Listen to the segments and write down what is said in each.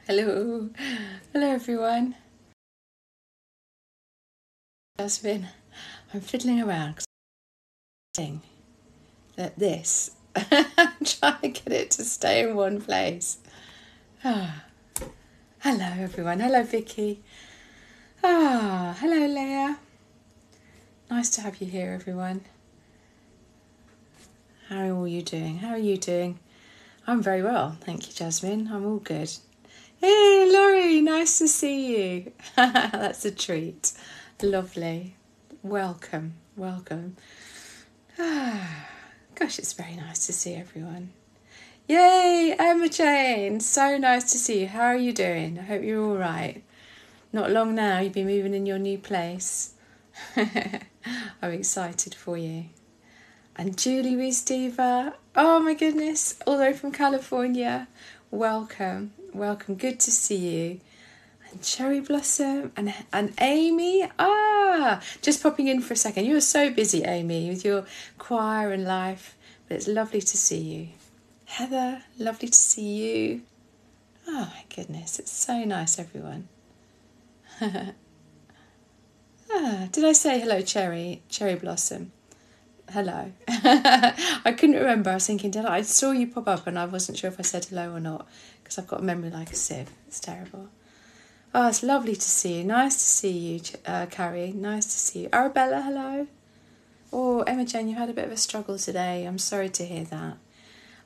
Hello. Hello everyone. Jasmine, I'm fiddling around at this. I'm trying to get it to stay in one place. Hello everyone. Hello Vicky. Hello Leah. Nice to have you here everyone. How are all you doing? How are you doing? I'm very well, thank you Jasmine. I'm all good. Hey Laurie, nice to see you. That's a treat. Lovely. Welcome. Gosh, it's very nice to see everyone. Yay, Emma Jane. So nice to see you. How are you doing? I hope you're all right. Not long now, you'll be moving in your new place. I'm excited for you. And Julie Rees-Diva. Oh my goodness, all the way from California. Welcome. Good to see you. And Cherry Blossom and Amy. Just popping in for a second. You are so busy, Amy, with your choir and life, but it's lovely to see you. Heather, lovely to see you. Oh my goodness, it's so nice, everyone. Did I say hello, Cherry Blossom? Hello. I couldn't remember. I was thinking, I saw you pop up and I wasn't sure if I said hello or not because I've got a memory like a sieve. It's terrible. Oh, it's lovely to see you. Nice to see you, Carrie. Nice to see you. Arabella, hello. Oh, Emma Jane, you had a bit of a struggle today. I'm sorry to hear that.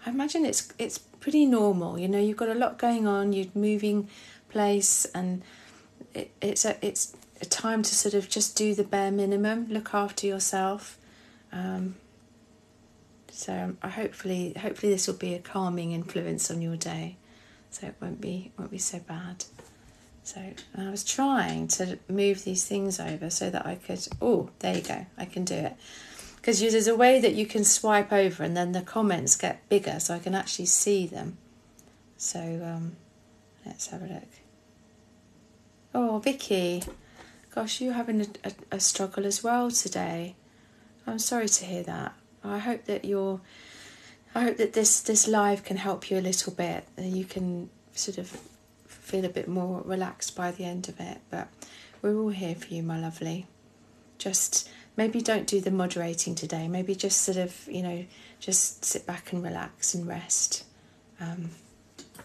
I imagine it's pretty normal. You know, you've got a lot going on. You're moving place, and it's a time to sort of just do the bare minimum. Look after yourself. So hopefully this will be a calming influence on your day, so it won't be so bad. So I was trying to move these things over so that I could. Oh, there you go. I can do it because there's a way that you can swipe over and then the comments get bigger, so I can actually see them. So let's have a look. Oh, Vicky, gosh, you're having a struggle as well today. I'm sorry to hear that. I hope that this live can help you a little bit. You can sort of feel a bit more relaxed by the end of it. But we're all here for you, my lovely. Just maybe don't do the moderating today. Maybe just sort of, just sit back and relax and rest. And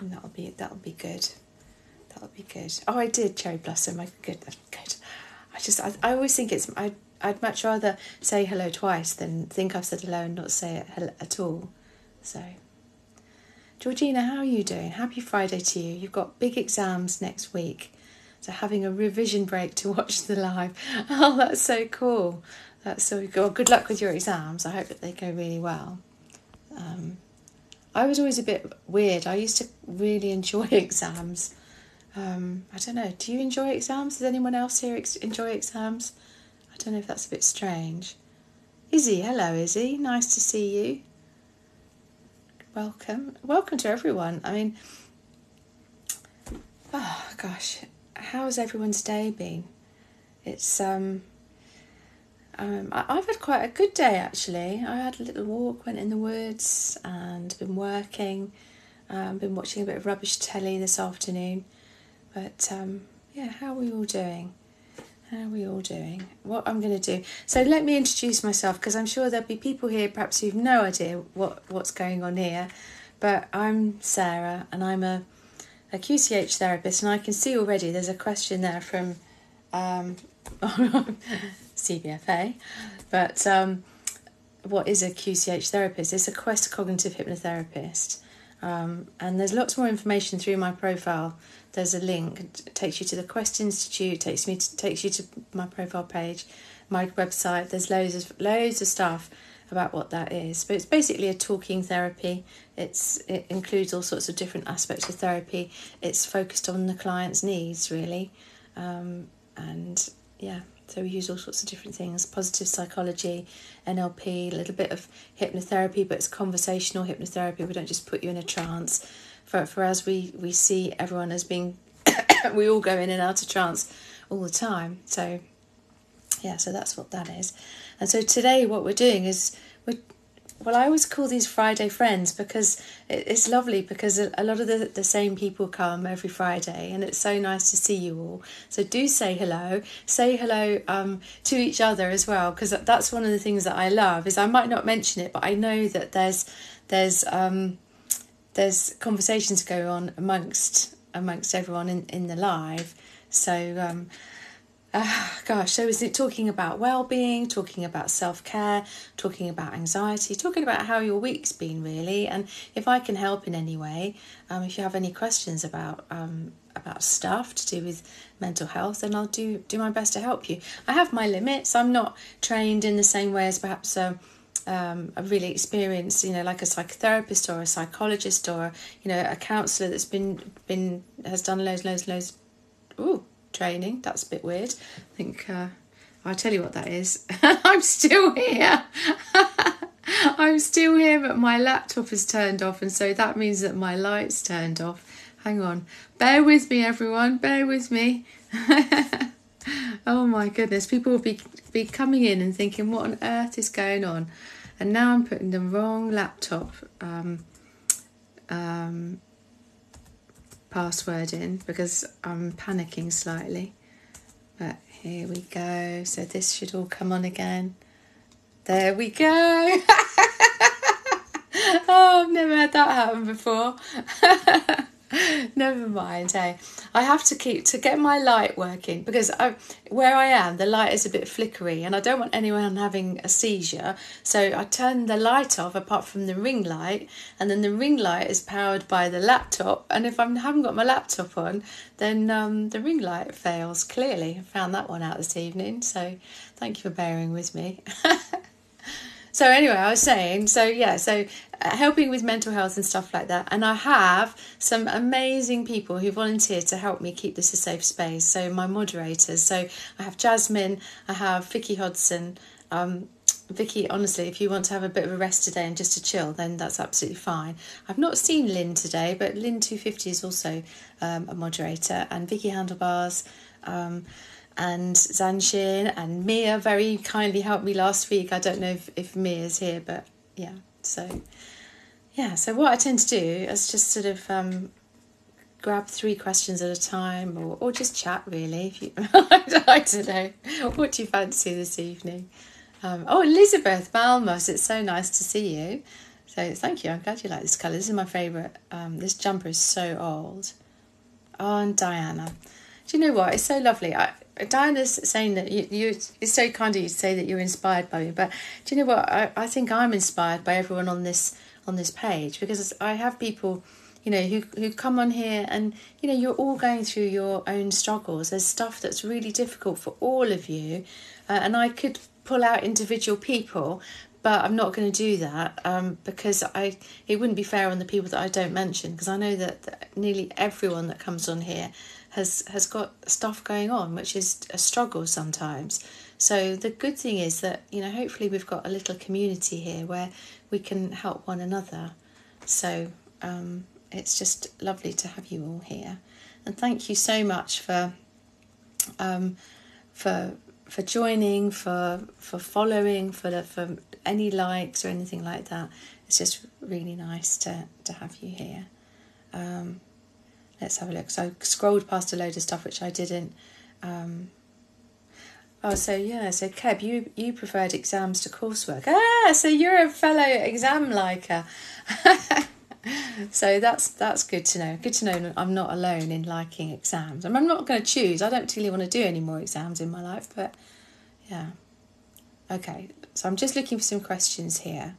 that'll be good. That'll be good. Oh, I did, Cherry Blossom. Good. I always think I'd much rather say hello twice than think I've said hello and not say it at all. So, Georgina, how are you doing? Happy Friday to you. You've got big exams next week, so having a revision break to watch the live. Oh, that's so cool. That's so cool. Good luck with your exams. I hope that they go really well. I was always a bit weird. I used to really enjoy exams. I don't know. Do you enjoy exams? Does anyone else here enjoy exams? I don't know if that's a bit strange. Izzy, hello Izzy. Nice to see you. Welcome to everyone. I mean, oh gosh, how's everyone's day been? It's I've had quite a good day actually. I had a little walk, went in the woods, and been working. Been watching a bit of rubbish telly this afternoon. But yeah, how are we all doing? What I'm going to do. So let me introduce myself, because I'm sure there'll be people here perhaps who've no idea what's going on here. But I'm Sarah, and I'm a QCH therapist, and I can see already there's a question there from CBFA. But what is a QCH therapist? It's a Quest Cognitive Hypnotherapist. And there's lots more information through my profile. There's a link. It takes you to the Quest Institute, takes you to my profile page, my website. There's loads of stuff about what that is. But it's basically a talking therapy. It includes all sorts of different aspects of therapy. It's focused on the client's needs, really. And yeah, so we use all sorts of different things: positive psychology, NLP, a little bit of hypnotherapy, but it's conversational hypnotherapy. We don't just put you in a trance. For us, we see everyone as being, we all go in and out of trance all the time. So yeah, so that's what that is. And so today what we're doing is we're well, I always call these Friday friends because it's lovely, because a lot of the same people come every Friday, and it's so nice to see you all. So do say hello to each other as well, because that's one of the things that I love. Is I might not mention it, but I know that there's conversations go on amongst everyone in the live. So gosh, so is it talking about well-being, talking about self-care, talking about anxiety, talking about how your week's been, really. And if I can help in any way, if you have any questions about stuff to do with mental health, then I'll do my best to help you. I have my limits. I'm not trained in the same way as perhaps a really experienced, like a psychotherapist or a psychologist or a counsellor that's has done loads training. That's a bit weird. I think I'll tell you what that is. I'm still here. I'm still here, but my laptop is turned off, and so that means that my light's turned off. Hang on, bear with me, everyone, bear with me. Oh my goodness, people will be coming in and thinking, what on earth is going on? And now I'm putting the wrong laptop password in because I'm panicking slightly. But here we go. So this should all come on again. There we go. Oh, I've never had that happen before. Never mind, hey. I have to get my light working, because where I am, the light is a bit flickery and I don't want anyone having a seizure. So I turn the light off apart from the ring light, and then the ring light is powered by the laptop. And if I haven't got my laptop on, then the ring light fails, clearly. I found that one out this evening. So thank you for bearing with me. So anyway, I was saying, helping with mental health and stuff like that. And I have some amazing people who volunteer to help me keep this a safe space. So my moderators. So I have Jasmine, I have Vicky Hodson. Vicky, honestly, if you want to have a bit of a rest today and just to chill, then that's absolutely fine. I've not seen Lynn today, but Lynn 250 is also a moderator. And Vicky Handlebars, and Zanshin and Mia very kindly helped me last week. I don't know if Mia's here, but yeah. So what I tend to do is just sort of grab 3 questions at a time, or just chat, really. If you, I don't know, what do you fancy this evening? Elizabeth Balmos, it's so nice to see you. So thank you. I'm glad you like this colour. This is my favourite. This jumper is so old. Oh, and Diana. Do you know what? It's so lovely. Diana's saying that it's so kind of you to say that you're inspired by me, but do you know what? I think I'm inspired by everyone on this page, because I have people, who come on here, and you're all going through your own struggles. There's stuff that's really difficult for all of you, and I could pull out individual people, but I'm not going to do that because it wouldn't be fair on the people that I don't mention, because I know that nearly everyone that comes on here has got stuff going on, which is a struggle sometimes. So the good thing is that, hopefully we've got a little community here where we can help one another. So it's just lovely to have you all here. And thank you so much for joining, for following, for any likes or anything like that. It's just really nice to have you here. Let's have a look. So I scrolled past a load of stuff which I didn't. So Keb, you preferred exams to coursework. So you're a fellow exam liker. So that's good to know. Good to know I'm not alone in liking exams. I'm not going to choose. I don't particularly want to do any more exams in my life, but yeah. Okay, so I'm just looking for some questions here.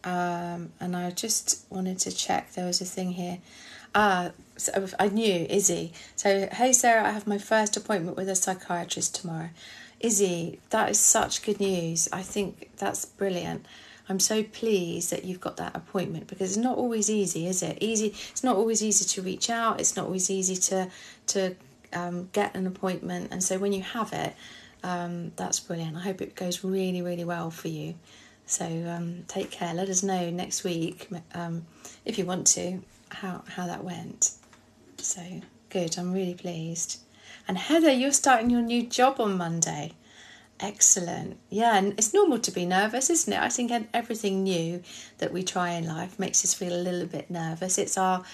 And I just wanted to check. There was a thing here. So I knew Izzy. So, hey Sarah, I have my first appointment with a psychiatrist tomorrow. Izzy, that is such good news. I think that's brilliant. I'm so pleased that you've got that appointment, because it's not always easy, is it? It's not always easy to reach out. It's not always easy to get an appointment. And so when you have it, that's brilliant. I hope it goes really, really well for you. So take care. Let us know next week, if you want to, how that went. So good. I'm really pleased. And Heather, you're starting your new job on Monday. Excellent. Yeah, and it's normal to be nervous, isn't it? I think everything new that we try in life makes us feel a little bit nervous. It's our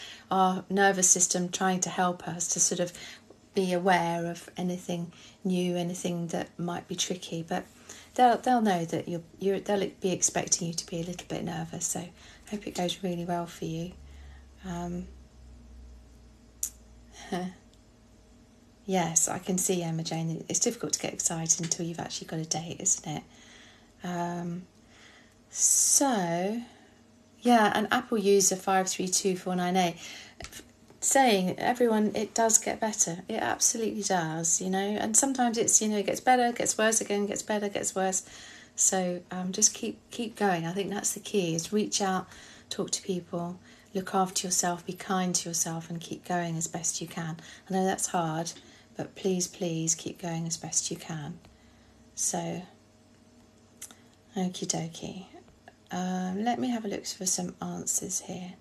nervous system trying to help us to sort of be aware of anything new, anything that might be tricky. But they'll know that they'll be expecting you to be a little bit nervous. So I hope it goes really well for you. Yes, I can see, Emma Jane. It's difficult to get excited until you've actually got a date, isn't it? So, yeah, an Apple user 532498 saying, everyone, it does get better. It absolutely does, and sometimes it's, it gets better, gets worse again, gets better, gets worse. So just keep going. I think that's the key, is reach out, talk to people, look after yourself, be kind to yourself, and keep going as best you can. I know that's hard, but please keep going as best you can. So, okie dokie. Let me have a look for some answers here.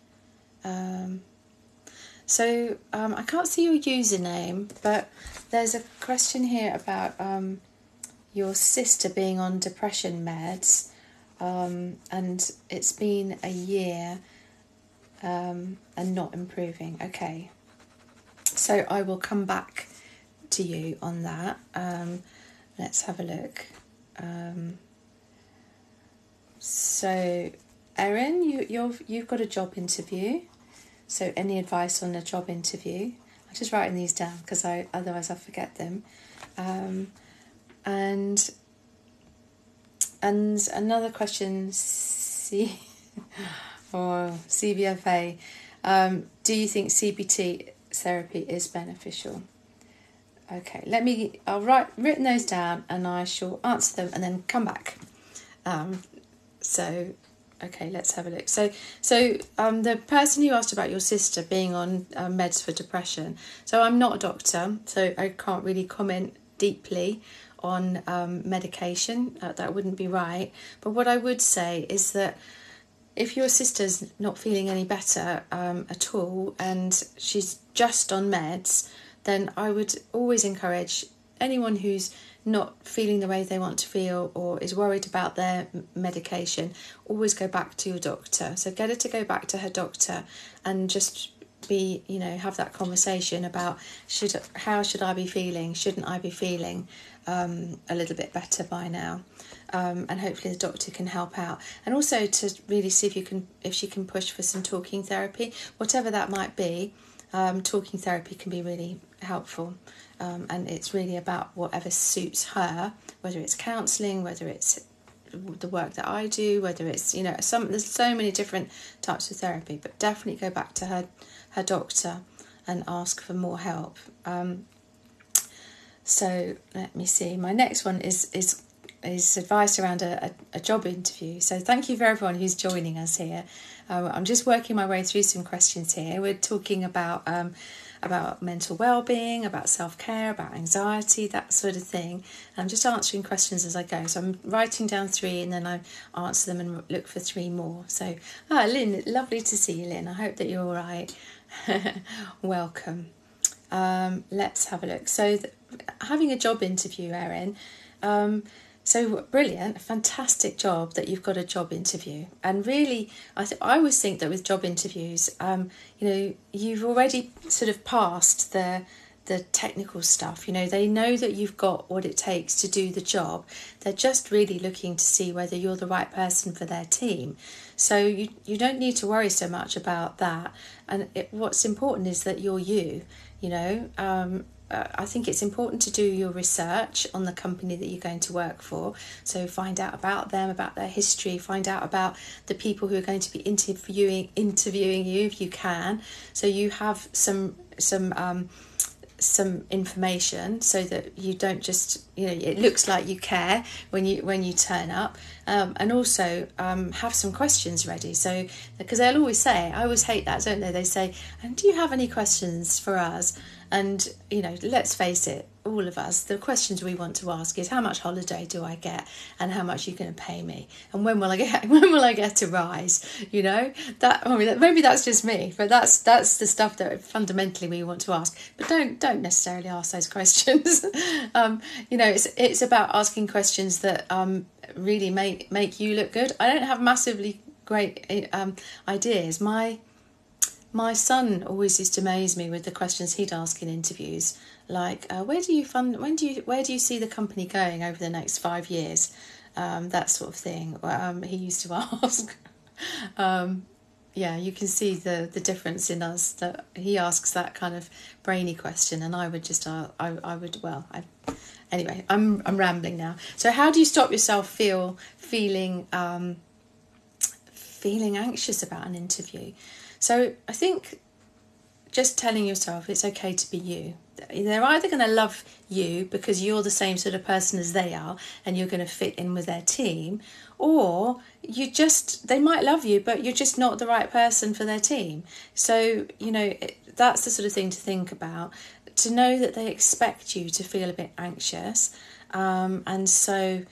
So I can't see your username, but there's a question here about your sister being on depression meds, and it's been a year and not improving. Okay, so I will come back to you on that. Let's have a look. So Erin, you've got a job interview. So any advice on a job interview? I'm just writing these down because otherwise I forget them. And another question, CBFA. Do you think CBT therapy is beneficial? Okay, I'll written those down and I shall answer them and then come back. Okay, let's have a look. So the person who asked about your sister being on meds for depression. So I'm not a doctor, so I can't really comment deeply on medication. That wouldn't be right. But what I would say is that if your sister's not feeling any better at all and she's just on meds, then I would always encourage anyone who's not feeling the way they want to feel or is worried about their medication, always go back to your doctor. So get her to go back to her doctor and just have that conversation about how should I be feeling? Shouldn't I be feeling a little bit better by now? And hopefully the doctor can help out. And also to really see if she can push for some talking therapy, whatever that might be. Talking therapy can be really helpful, and it's really about whatever suits her, whether it's counselling, whether it's the work that I do, whether it's there's so many different types of therapy, but definitely go back to her doctor and ask for more help. So let me see, my next one is advice around a job interview. So thank you for everyone who's joining us here. I'm just working my way through some questions here. We're talking about mental well-being, about self-care, about anxiety, that sort of thing. I'm just answering questions as I go. So I'm writing down 3 and then I answer them and look for 3 more. So, Lynn, lovely to see you, Lynn. I hope that you're all right. Welcome. Let's have a look. So having a job interview, Erin. So brilliant, fantastic job that you've got a job interview. And really, I always think that with job interviews, you've already sort of passed the technical stuff. They know that you've got what it takes to do the job. They're just really looking to see whether you're the right person for their team. So you don't need to worry so much about that. And what's important is that you're you, I think it's important to do your research on the company that you're going to work for. So find out about them, about their history, find out about the people who are going to be interviewing you if you can. So you have some information so that you don't just it looks like you care when you turn up, and also have some questions ready. So because they'll always say, I always hate that, don't they? They say, and do you have any questions for us? And let's face it, all of us, the questions we want to ask is, how much holiday do I get, and how much are you going to pay me, and when will I get a rise? You know, that, I mean, maybe that's just me, but that's the stuff that fundamentally we want to ask. But don't necessarily ask those questions. You know, it's about asking questions that really make you look good. I don't have massively great ideas. My son always used to amaze me with the questions he'd ask in interviews, like, where do you see the company going over the next 5 years? That sort of thing. He used to ask. Yeah, you can see the difference in us, that he asks that kind of brainy question, and I would just anyway, I'm rambling now. So how do you stop yourself feeling anxious about an interview? So I think just telling yourself it's okay to be you. They're either going to love you because you're the same sort of person as they are and you're going to fit in with their team, or they might love you, but you're just not the right person for their team. So, you know, that's the sort of thing to think about, to know that they expect you to feel a bit anxious. And so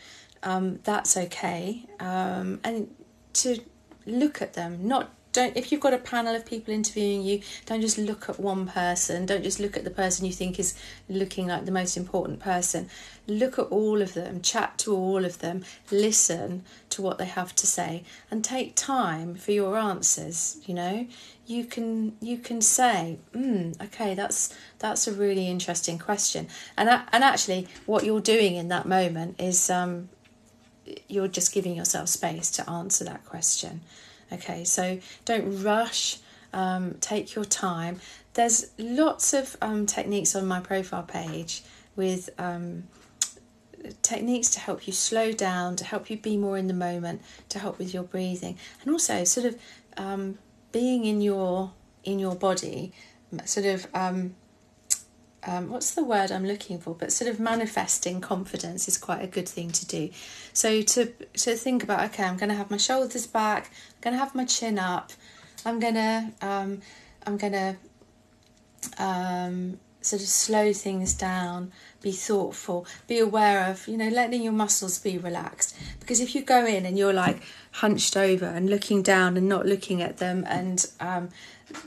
that's okay. And to look at them, if you've got a panel of people interviewing you, don't just look at one person. Don't just look at the person you think is looking like the most important person. Look at all of them, chat to all of them, listen to what they have to say, and take time for your answers. You know, you can say, okay, that's a really interesting question. And actually, what you're doing in that moment is you're just giving yourself space to answer that question. Okay, so don't rush, take your time. There's lots of techniques on my profile page with techniques to help you slow down, to help you be more in the moment, to help with your breathing, and also sort of being in your body, sort of what's the word I'm looking for, but sort of manifesting confidence is quite a good thing to do. So to think about, okay, I'm going to have my shoulders back, I'm going to have my chin up, I'm going to sort of slow things down, be thoughtful, be aware of, you know, letting your muscles be relaxed. Because if you go in and you're like hunched over and looking down and not looking at them, and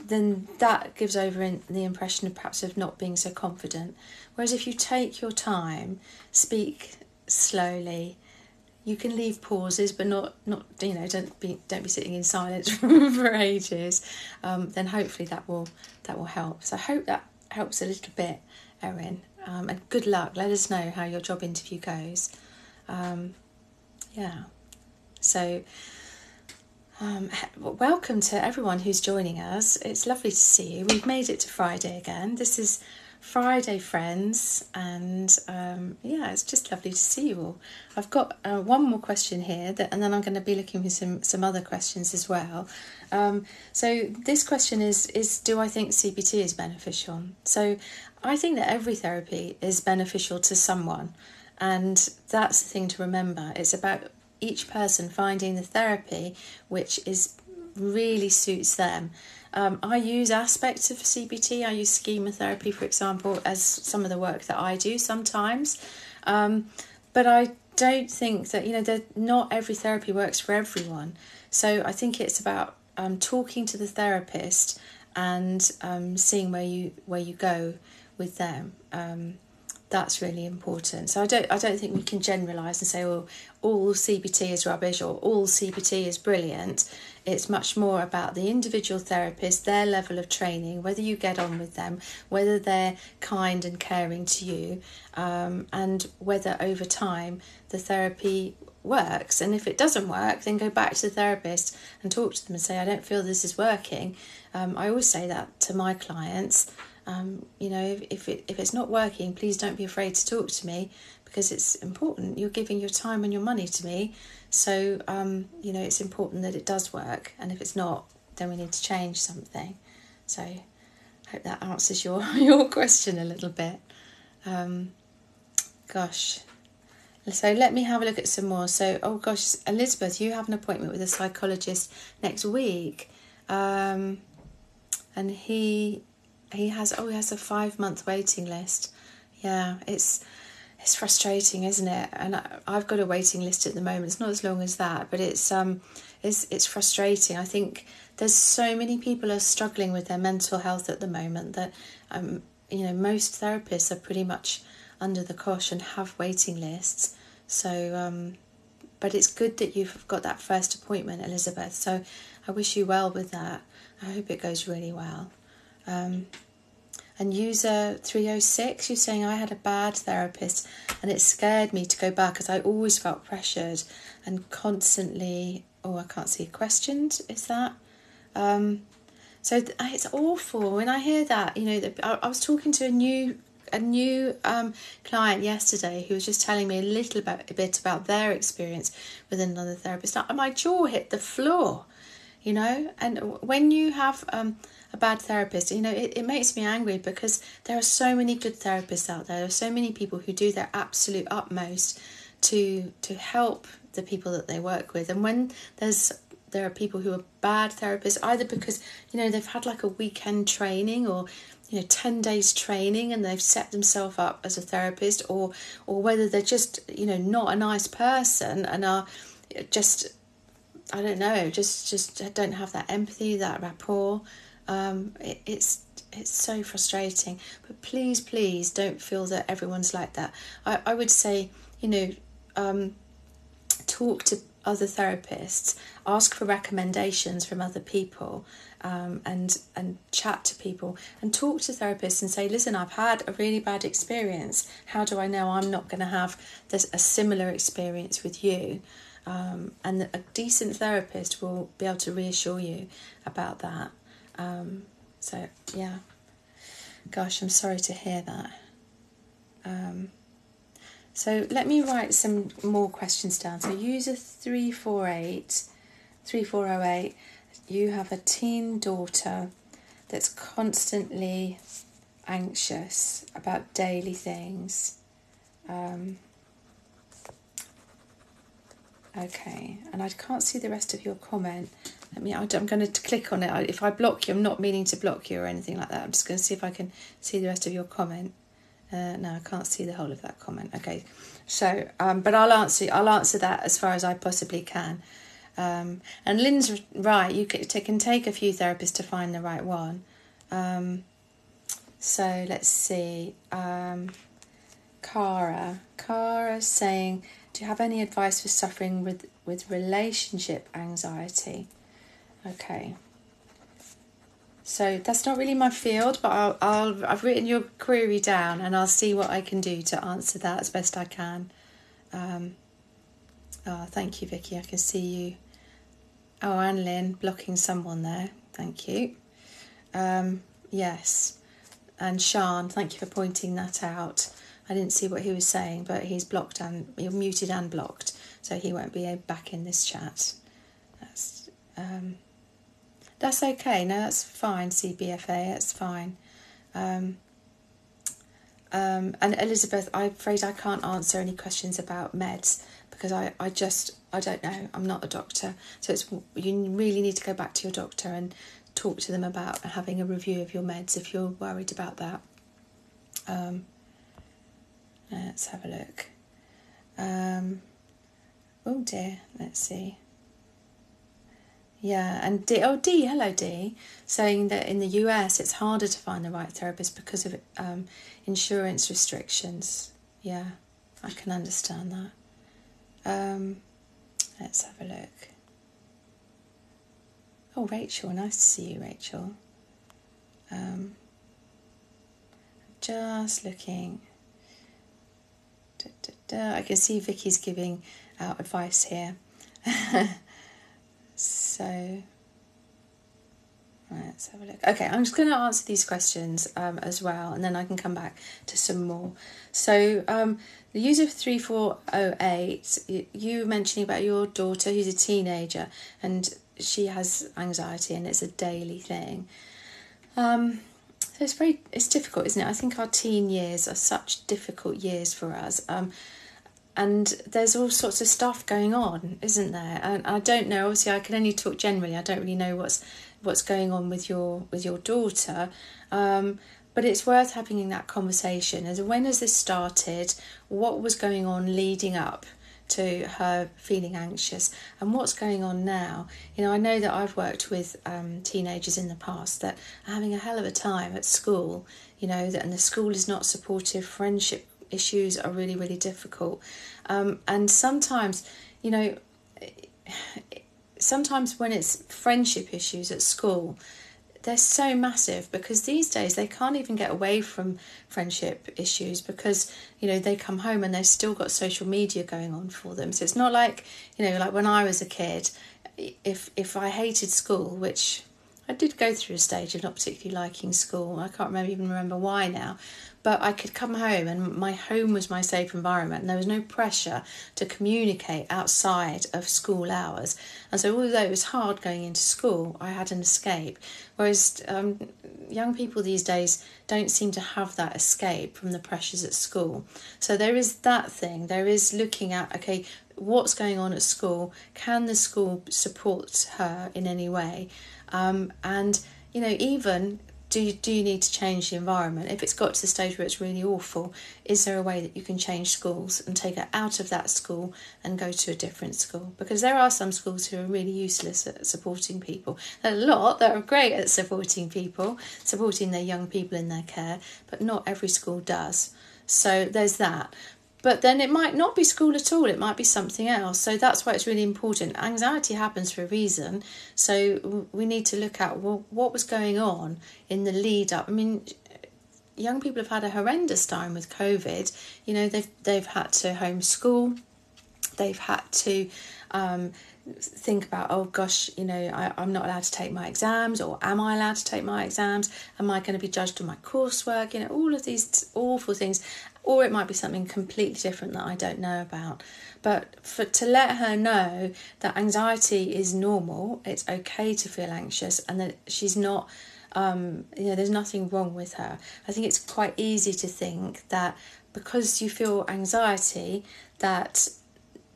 then that gives over the impression of perhaps of not being so confident. Whereas if you take your time, speak slowly, you can leave pauses, but not you know, don't be sitting in silence for ages. Then hopefully that will help. So I hope that helps a little bit, Erin. And good luck. Let us know how your job interview goes. Yeah. So welcome to everyone who's joining us. It's lovely to see you. We've made it to Friday again. This is Friday Friends, and yeah, it's just lovely to see you all. I've got one more question here, and then I'm going to be looking for some other questions as well. So this question is do I think CBT is beneficial? So I think that every therapy is beneficial to someone, and that's the thing to remember. It's about each person finding the therapy which really suits them. I use aspects of CBT. I use schema therapy, for example, as some of the work that I do sometimes. But I don't think that, you know, that not every therapy works for everyone. So I think it's about talking to the therapist and seeing where you go with them. That's really important. So I don't think we can generalise and say, oh, all CBT is rubbish or all CBT is brilliant. It's much more about the individual therapist, their level of training, whether you get on with them, whether they're kind and caring to you, and whether over time the therapy works. And if it doesn't work, then go back to the therapist and talk to them and say, I don't feel this is working. I always say that to my clients. You know, if it's not working, please don't be afraid to talk to me, because it's important. You're giving your time and your money to me, so you know, it's important that it does work. And if it's not, then we need to change something. So I hope that answers your question a little bit. Gosh, so let me have a look at some more. So, oh gosh, Elizabeth, you have an appointment with a psychologist next week, and he has a 5-month waiting list. Yeah, it's frustrating, isn't it? And I've got a waiting list at the moment. It's not as long as that, but it's frustrating. I think there's so many people are struggling with their mental health at the moment that most therapists are pretty much under the cosh and have waiting lists. So but it's good that you've got that first appointment, Elizabeth. So I wish you well with that. I hope it goes really well. And user 306, you're saying, I had a bad therapist and it scared me to go back because I always felt pressured and constantly, I can't see, questioned, is that? So it's awful when I hear that. I was talking to a new client yesterday who was just telling me a bit about their experience with another therapist. My jaw hit the floor, and when you have a bad therapist, it makes me angry because there are so many good therapists out there. There are so many people who do their absolute utmost to help the people that they work with. And when there are people who are bad therapists, either because, they've had like a weekend training or 10 days training and they've set themselves up as a therapist, or whether they're just, not a nice person and are just, I don't know, just don't have that empathy, that rapport. It's so frustrating. But please don't feel that everyone's like that. I would say, talk to other therapists, ask for recommendations from other people, and chat to people and talk to therapists and say, listen, I've had a really bad experience. How do I know I'm not going to have a similar experience with you? And a decent therapist will be able to reassure you about that. So yeah, gosh, I'm sorry to hear that. So let me write some more questions down. So user 3408, you have a teen daughter that's constantly anxious about daily things. Okay, and I can't see the rest of your comment. I'm going to click on it. If I block you, I'm not meaning to block you or anything like that. I'm just going to see if I can see the rest of your comment. No, I can't see the whole of that comment. Okay, so but I'll answer that as far as I possibly can. And Lynn's right. You can take a few therapists to find the right one. So let's see. Cara saying, do you have any advice for suffering with relationship anxiety? Okay. So that's not really my field, but I've written your query down and I'll see what I can do to answer that as best I can. Thank you, Vicky. I can see you. Oh, and Lynn blocking someone there. Thank you. Yes. And Sean, thank you for pointing that out. I didn't see what he was saying, but he's muted and blocked, so he won't be back in this chat. That's okay. No, that's fine, CBFA. That's fine. And Elizabeth, I'm afraid I can't answer any questions about meds because I don't know. I'm not a doctor, so you really need to go back to your doctor and talk to them about having a review of your meds if you're worried about that. Let's have a look. Oh dear, let's see. Yeah, and hello D, saying that in the US it's harder to find the right therapist because of insurance restrictions. Yeah, I can understand that. Let's have a look. Oh, Rachel, nice to see you, Rachel. Just looking. I can see Vicky's giving out advice here. So, let's have a look. Okay, I'm just going to answer these questions as well, and then I can come back to some more. So, the user 3408, you were mentioning about your daughter who's a teenager, and she has anxiety, and it's a daily thing. So it's difficult, isn't it? I think our teen years are such difficult years for us. And there's all sorts of stuff going on, isn't there? And I don't know. Obviously, I can only talk generally. I don't really know what's going on with your daughter. But But it's worth having that conversation. As when has this started? What was going on leading up to her feeling anxious, and what's going on now? I know that I've worked with teenagers in the past that are having a hell of a time at school, and the school is not supportive. Friendship issues are really, really difficult. And sometimes, sometimes when it's friendship issues at school, they're so massive, because these days they can't even get away from friendship issues, because they come home and they've still got social media going on for them. So it's not like like when I was a kid, if I hated school, which I did go through a stage of not particularly liking school, I can't even remember why now, but I could come home and my home was my safe environment, and there was no pressure to communicate outside of school hours. And so although it was hard going into school, I had an escape. Whereas young people these days don't seem to have that escape from the pressures at school. So there is that thing. There is looking at, okay, what's going on at school? Can the school support her in any way? And even do you need to change the environment? If it's got to the stage where it's really awful, is there a way that you can change schools and take her out of that school and go to a different school? Because there are some schools who are really useless at supporting people. There are a lot that are great at supporting people, supporting their young people in their care, but not every school does. So there's that. But then it might not be school at all, it might be something else. So that's why it's really important. Anxiety happens for a reason. So we need to look at, well, what was going on in the lead up. I mean, young people have had a horrendous time with COVID. They've had to homeschool. They've had to think about, oh gosh, I'm not allowed to take my exams, or am I allowed to take my exams? Am I going to be judged on my coursework? All of these awful things. Or it might be something completely different that I don't know about. But to let her know that anxiety is normal, it's okay to feel anxious, and that she's not, there's nothing wrong with her. I think it's quite easy to think that because you feel anxiety, that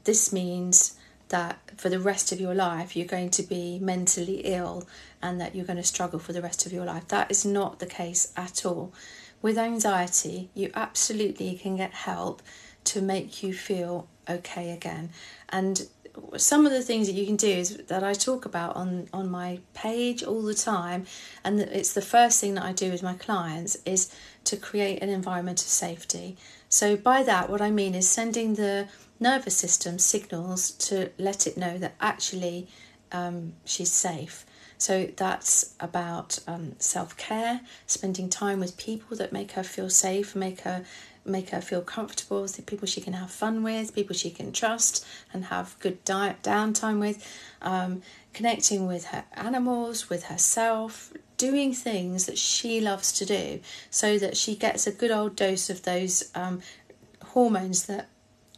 this means that for the rest of your life you're going to be mentally ill and that you're going to struggle for the rest of your life. That is not the case at all. With anxiety, you absolutely can get help to make you feel okay again. And some of the things that you can do is that I talk about on my page all the time, and it's the first thing that I do with my clients, is to create an environment of safety. So by that, what I mean is sending the nervous system signals to let it know that actually she's safe. So that's about self-care, spending time with people that make her feel safe, make her feel comfortable, the people she can have fun with, people she can trust and have good downtime with, connecting with her animals, with herself, doing things that she loves to do, so that she gets a good old dose of those hormones that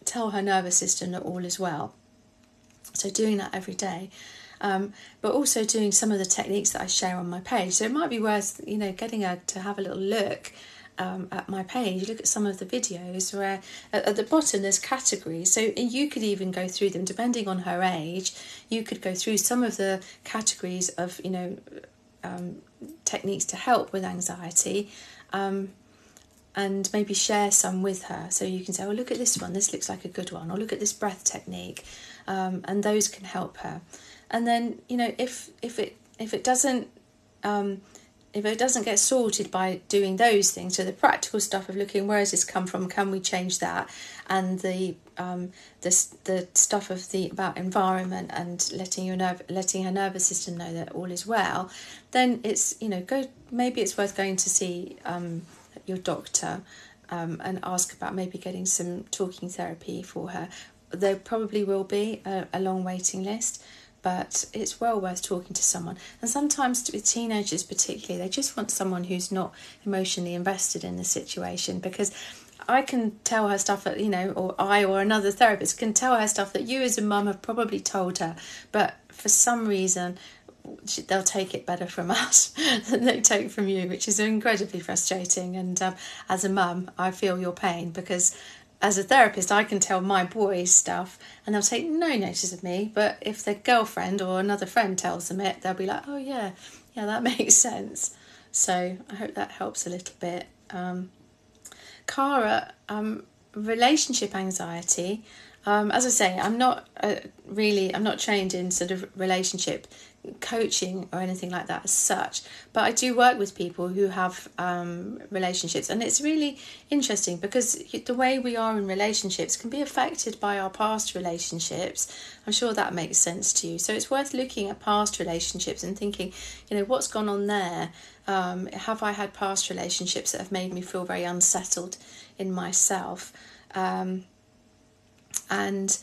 tell her nervous system that all is well. So doing that every day. But also doing some of the techniques that I share on my page. So it might be worth, getting her to have a little look at my page. Look at some of the videos where at the bottom there's categories. So you could even go through them, depending on her age. You could go through some of the categories of, techniques to help with anxiety. And maybe share some with her, so you can say, oh, look at this one, this looks like a good one, or look at this breath technique, and those can help her. And then if it doesn't get sorted by doing those things, so the practical stuff of looking, where has this come from, can we change that, and the stuff of about environment and letting her nervous system know that all is well, then it's maybe it's worth going to see your doctor and ask about maybe getting some talking therapy for her. There probably will be a long waiting list, but it's well worth talking to someone. And sometimes with teenagers particularly, they just want someone who's not emotionally invested in the situation, because I can tell her stuff that, or I or another therapist can tell her stuff that you as a mum have probably told her, but for some reason they'll take it better from us than they take from you, which is incredibly frustrating. And as a mum, I feel your pain, because as a therapist, I can tell my boys stuff and they'll take no notice of me. But if their girlfriend or another friend tells them it, they'll be like, oh yeah, that makes sense. So I hope that helps a little bit. Cara, relationship anxiety. As I say, I'm not trained in sort of relationship coaching or anything like that as such, but I do work with people who have relationships, and it's really interesting because the way we are in relationships can be affected by our past relationships. I'm sure that makes sense to you. So it's worth looking at past relationships and thinking, what's gone on there. Have I had past relationships that have made me feel very unsettled in myself? And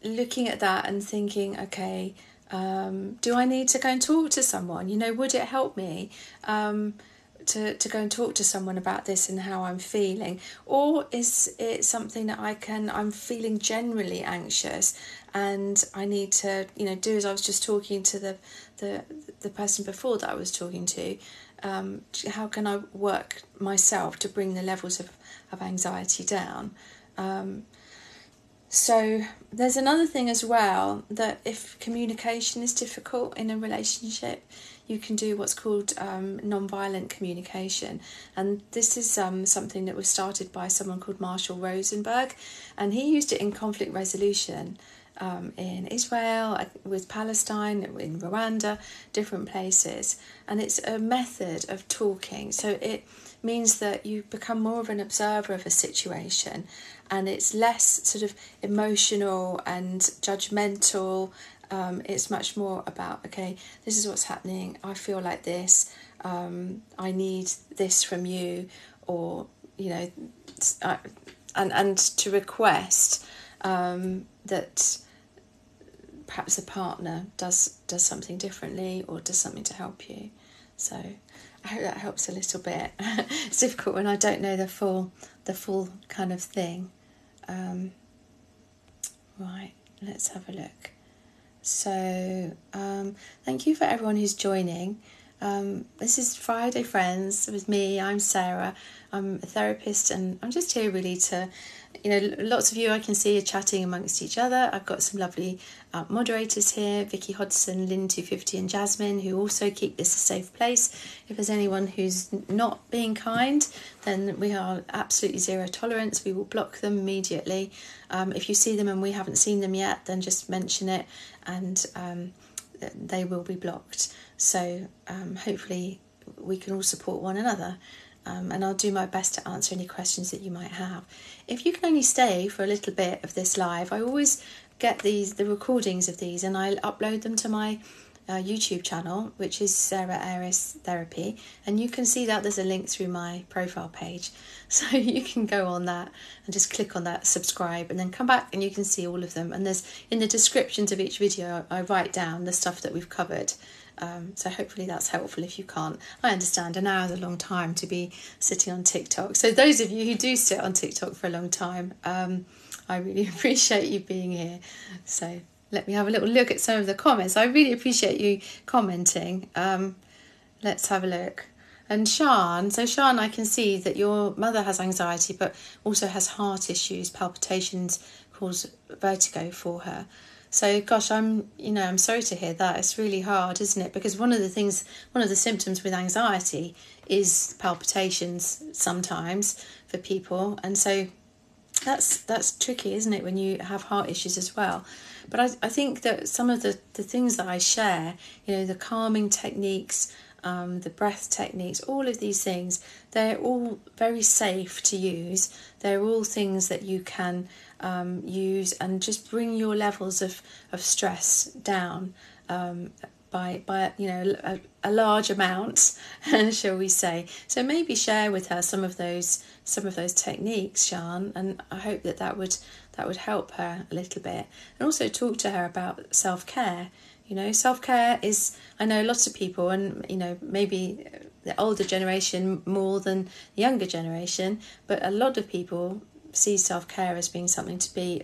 looking at that and thinking, okay, do I need to go and talk to someone? Would it help me to go and talk to someone about this and how I'm feeling? Or is it something that I'm feeling generally anxious and I need to, do as I was just talking to the person before that I was talking to, how can I work myself to bring the levels of anxiety down? So there's another thing as well, that if communication is difficult in a relationship, you can do what's called non-violent communication. And this is something that was started by someone called Marshall Rosenberg, and he used it in conflict resolution in Israel, with Palestine, in Rwanda, different places. And it's a method of talking. So it means that you become more of an observer of a situation, and it's less sort of emotional and judgmental. It's much more about, okay, this is what's happening, I feel like this, I need this from you, or and to request that perhaps the partner does something differently or does something to help you. So I hope that helps a little bit. It's difficult when I don't know the full kind of thing. Right, let's have a look. So thank you for everyone who's joining. This is Friday Friends with me. I'm Sarah. I'm a therapist, and I'm just here really to, lots of you I can see are chatting amongst each other. I've got some lovely moderators here, Vicky Hodgson, Lynn250 and Jasmine, who also keep this a safe place. If there's anyone who's not being kind, then we are absolutely zero tolerance. We will block them immediately. If you see them and we haven't seen them yet, then just mention it, and they will be blocked. So hopefully we can all support one another. And I'll do my best to answer any questions that you might have. If you can only stay for a little bit of this live, I always get the recordings of these, and I'll upload them to my YouTube channel, which is Sarah Aris Therapy, and you can see that there's a link through my profile page, so you can go on that and just click on that, subscribe, and then come back and you can see all of them. And there's, in the descriptions of each video, I write down the stuff that we've covered. So hopefully that's helpful. If you can't, I understand an hour is a long time to be sitting on TikTok. So those of you who do sit on TikTok for a long time, I really appreciate you being here. So let me have a little look at some of the comments. I really appreciate you commenting. Let's have a look. And Sian, I can see that your mother has anxiety, but also has heart issues. Palpitations cause vertigo for her. So, gosh, I'm sorry to hear that. It's really hard, isn't it? Because one of the symptoms with anxiety is palpitations sometimes for people. And so that's tricky, isn't it, when you have heart issues as well? But I think that some of the things that I share, the calming techniques, the breath techniques, all of these things, they're all very safe to use. They're all things that you can use and just bring your levels of stress down by a large amount, shall we say. So maybe share with her some of those techniques, Sian, and I hope that would help her a little bit. And also talk to her about self-care. Self-care is, I know lots of people, and maybe the older generation more than the younger generation, but a lot of people see self-care as being something to be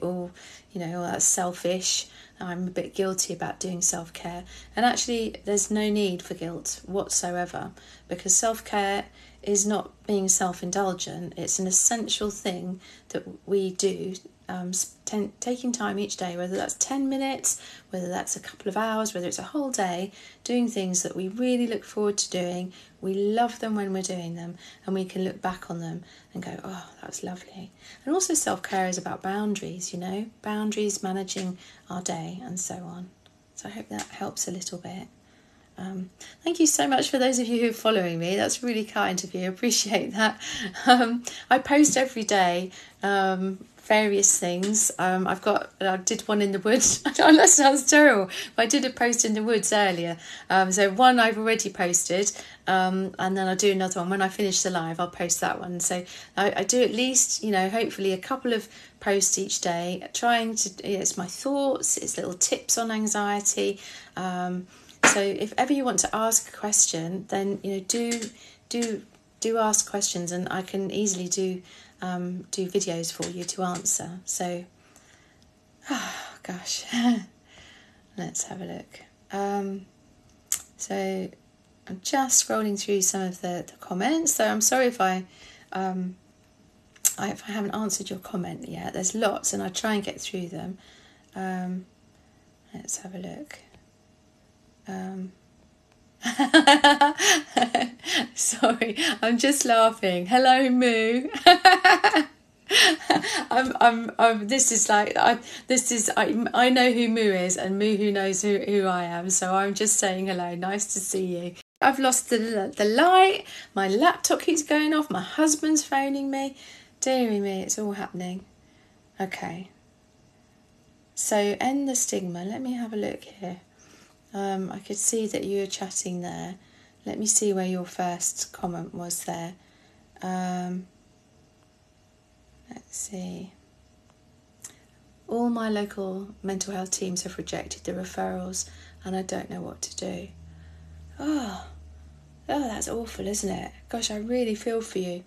that's selfish. I'm a bit guilty about doing self-care, and actually there's no need for guilt whatsoever, because self-care is not being self-indulgent. It's an essential thing that we do, taking time each day, whether that's 10 minutes, whether that's a couple of hours, whether it's a whole day, doing things that we really look forward to doing. We love them when we're doing them, and we can look back on them and go, oh, that was lovely. And also self-care is about boundaries, you know, boundaries, managing our day and so on. So I hope that helps a little bit. Thank you so much for those of you who are following me. That's really kind of you. I appreciate that. I post every day various things. I did one in the woods. That sounds terrible, but I did a post in the woods earlier. So one I've already posted, and then I'll do another one. When I finish the live, I'll post that one. So I do at least, you know, hopefully a couple of posts each day, trying to, it's my thoughts, it's little tips on anxiety. So if ever you want to ask a question, then, you know, do ask questions, and I can easily do videos for you to answer. So, gosh, let's have a look. So I'm just scrolling through some of the comments. So I'm sorry if I haven't answered your comment yet. There's lots, and I try and get through them. Let's have a look. Sorry, I'm just laughing. Hello, Moo. I know who Moo is, and Moo who knows who I am. So I'm just saying hello. Nice to see you. I've lost the light. My laptop keeps going off. My husband's phoning me. Dearie me, it's all happening. Okay. So end the stigma. Let me have a look here. I could see that you were chatting there. Let me see where your first comment was there. Let's see. All my local mental health teams have rejected the referrals, and I don't know what to do. Oh, that's awful, isn't it? Gosh, I really feel for you.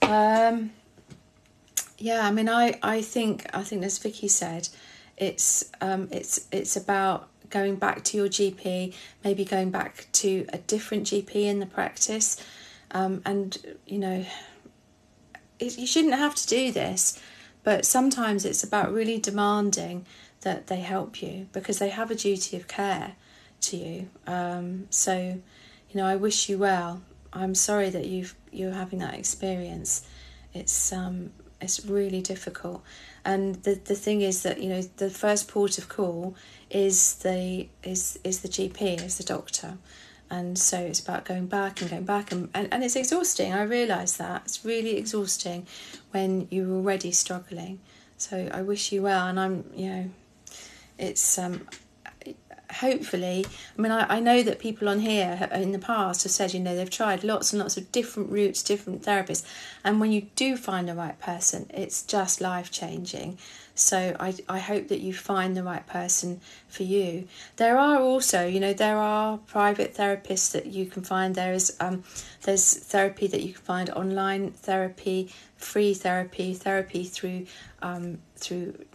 Yeah, I mean, I think as Vicky said, it's about going back to your GP, maybe going back to a different GP in the practice, and you know, you shouldn't have to do this, but sometimes it's about really demanding that they help you, because they have a duty of care to you. So, you know, I wish you well. I'm sorry that you're having that experience. It's really difficult, and the thing is that, you know, the first port of call is the GP, is the doctor, and so it's about going back and it's exhausting. I realise that it's really exhausting when you're already struggling. So I wish you well, and I'm, you know, it's hopefully, I mean, I know that people on here in the past have said, you know, they've tried lots and lots of different routes, different therapists, and when you do find the right person, it's just life-changing. So I hope that you find the right person for you. There are also, you know, there are private therapists that you can find. There's therapy that you can find, online therapy, free therapy through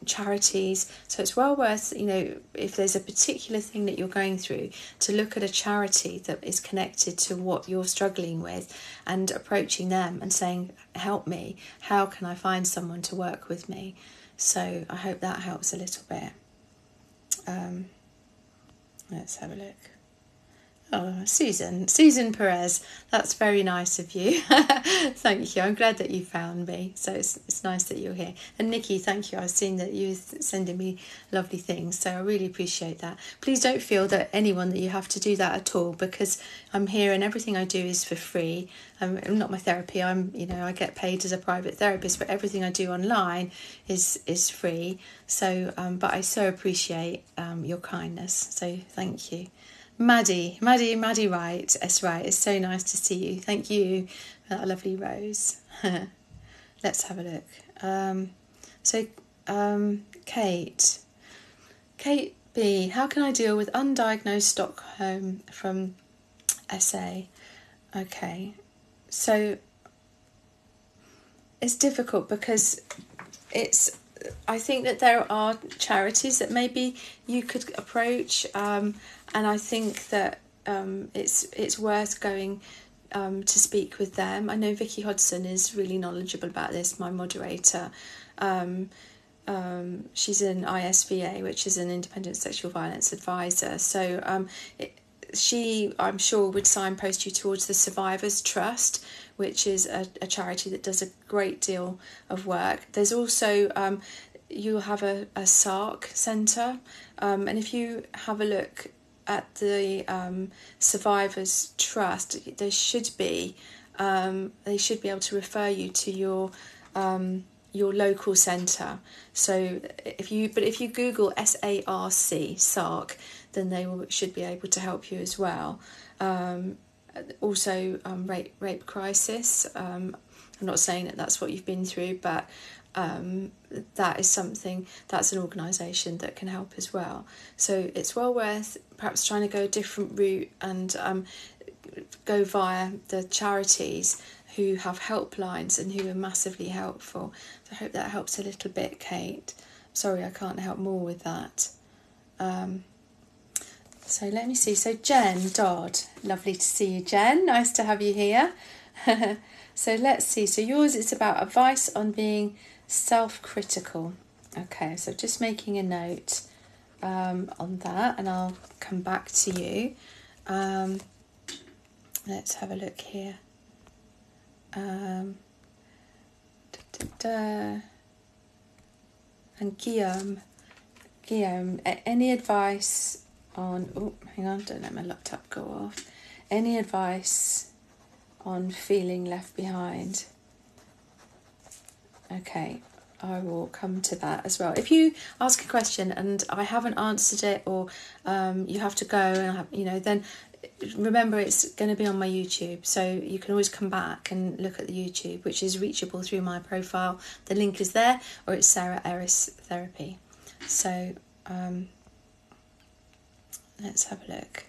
charities. So it's well worth, you know, if there's a particular thing that you're going through, to look at a charity that is connected to what you're struggling with, and approaching them and saying, help me, how can I find someone to work with me? So I hope that helps a little bit. Let's have a look. Oh, Susan Perez, that's very nice of you. Thank you. I'm glad that you found me. So it's nice that you're here. And Nikki, thank you. I've seen that you're sending me lovely things, so I really appreciate that. Please don't feel that anyone that you have to do that at all, because I'm here and everything I do is for free. I'm not my therapy. You know, I get paid as a private therapist, but everything I do online is free. So, but I so appreciate your kindness. So thank you. Maddie Wright, that's right, it's so nice to see you. Thank you for that lovely rose. Let's have a look. Kate B, how can I deal with undiagnosed Stockholm from SA? Okay, so it's difficult because I think that there are charities that maybe you could approach, and I think that it's worth going to speak with them. I know Vicky Hodson is really knowledgeable about this, my moderator. She's an ISVA, which is an Independent Sexual Violence Advisor. So she, I'm sure, would signpost you towards the Survivors Trust, which is a charity that does a great deal of work. There's also, you'll have a SARC centre, and if you have a look at the Survivors Trust, they should be able to refer you to your local centre. So if you Google SARC, then they should be able to help you as well. Also, rape crisis. I'm not saying that that's what you've been through, but that is something, that's an organisation that can help as well. So it's well worth perhaps trying to go a different route and go via the charities who have helplines and who are massively helpful. So I hope that helps a little bit, Kate. Sorry, I can't help more with that. So let me see. So Jen Dodd, lovely to see you, Jen. Nice to have you here. So let's see. So yours is about advice on being self-critical. Okay, so just making a note on that, and I'll come back to you. Let's have a look here. And Guillaume, any advice on, oh, hang on, don't let my laptop go off. Any advice on feeling left behind? Okay, I will come to that as well. If you ask a question and I haven't answered it, or you have to go and then remember it's going to be on my YouTube, so you can always come back and look at the YouTube, which is reachable through my profile. The link is there, or it's Sarah Eris Therapy. So let's have a look.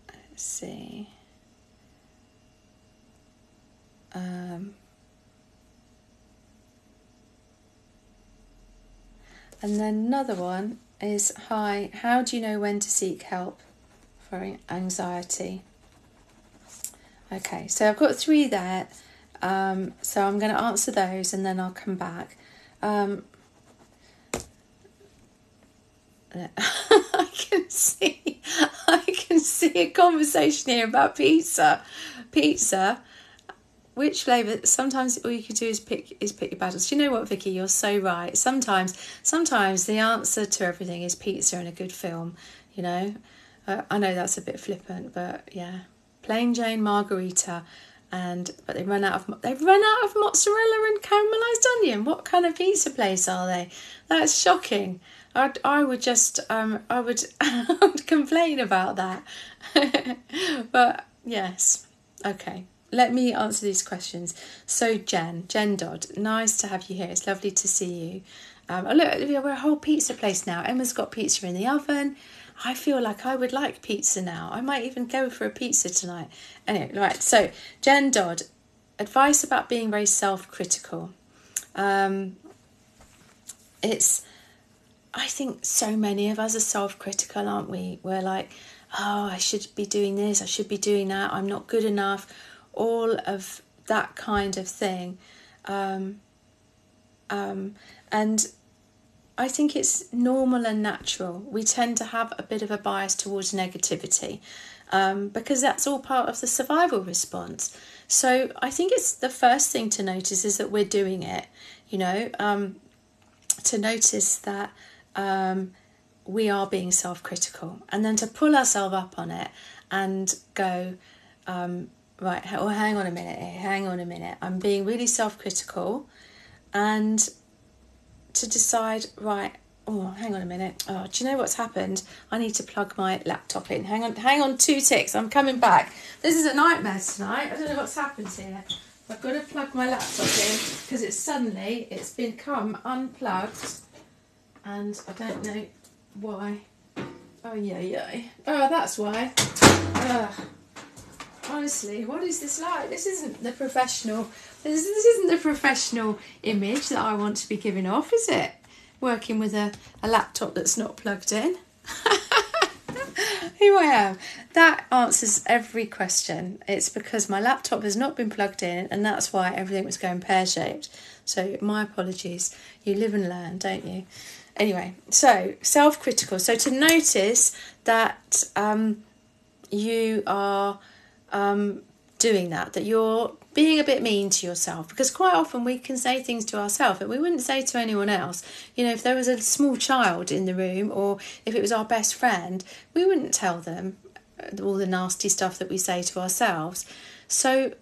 Let's see. And then another one is, hi, how do you know when to seek help for anxiety? Okay, so I've got 3 there, so I'm going to answer those and then I'll come back. I can see a conversation here about pizza. Which flavour? Sometimes all you can do is pick your battles. Do you know what, Vicky? You're so right. Sometimes the answer to everything is pizza and a good film. You know, I know that's a bit flippant, but yeah, plain Jane margarita, but they run out of mozzarella and caramelised onion. What kind of pizza place are they? That's shocking. I would just I would complain about that. But yes, okay. Let me answer these questions. So Jen Dodd, nice to have you here. It's lovely to see you. Look, we're a whole pizza place now. Emma's got pizza in the oven. I feel like I would like pizza now. I might even go for a pizza tonight. Anyway, right. So Jen Dodd, advice about being very self-critical. I think so many of us are self-critical, aren't we? We're like, oh, I should be doing this. I should be doing that. I'm not good enough. All of that kind of thing. And I think it's normal and natural. We tend to have a bit of a bias towards negativity because that's all part of the survival response. So I think it's the first thing to notice is that we're doing it, to notice that we are being self-critical, and then to pull ourselves up on it and go, right, well, hang on a minute, I'm being really self-critical, and to decide, right, oh, hang on a minute, oh, do you know what's happened? I need to plug my laptop in. Hang on 2 ticks, I'm coming back. This is a nightmare tonight. I don't know what's happened here. I've got to plug my laptop in because it's become unplugged, and I don't know why. Oh, yeah. Oh, that's why. Honestly, what is this like? This isn't the professional image that I want to be giving off, is it? Working with a laptop that's not plugged in. who I am. That answers every question. It's because my laptop has not been plugged in, and that's why everything was going pear-shaped. So my apologies. You live and learn, don't you? Anyway, so self-critical. So to notice that you are doing that you're being a bit mean to yourself, because quite often we can say things to ourselves that we wouldn't say to anyone else. You know, if there was a small child in the room, or if it was our best friend, we wouldn't tell them all the nasty stuff that we say to ourselves. So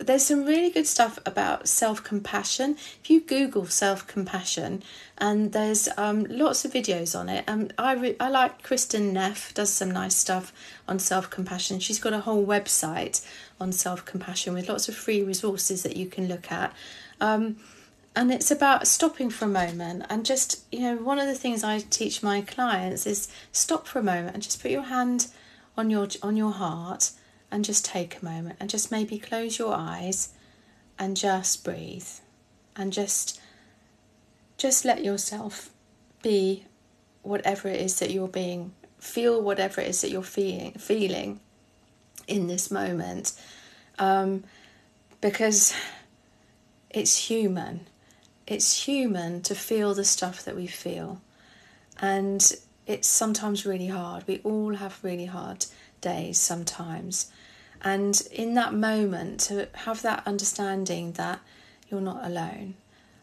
there's some really good stuff about self-compassion. If you Google self-compassion, and there's lots of videos on it. I like Kristen Neff, does some nice stuff on self-compassion. She's got a whole website on self-compassion with lots of free resources that you can look at. And it's about stopping for a moment and just, you know, one of the things I teach my clients is stop for a moment and just put your hand on your heart and just take a moment and just maybe close your eyes and just breathe and just let yourself be whatever it is that you're being, feel whatever it is that you're feeling in this moment, because it's human. It's human to feel the stuff that we feel, and it's sometimes really hard. We all have really hard days sometimes, and in that moment to have that understanding that you're not alone,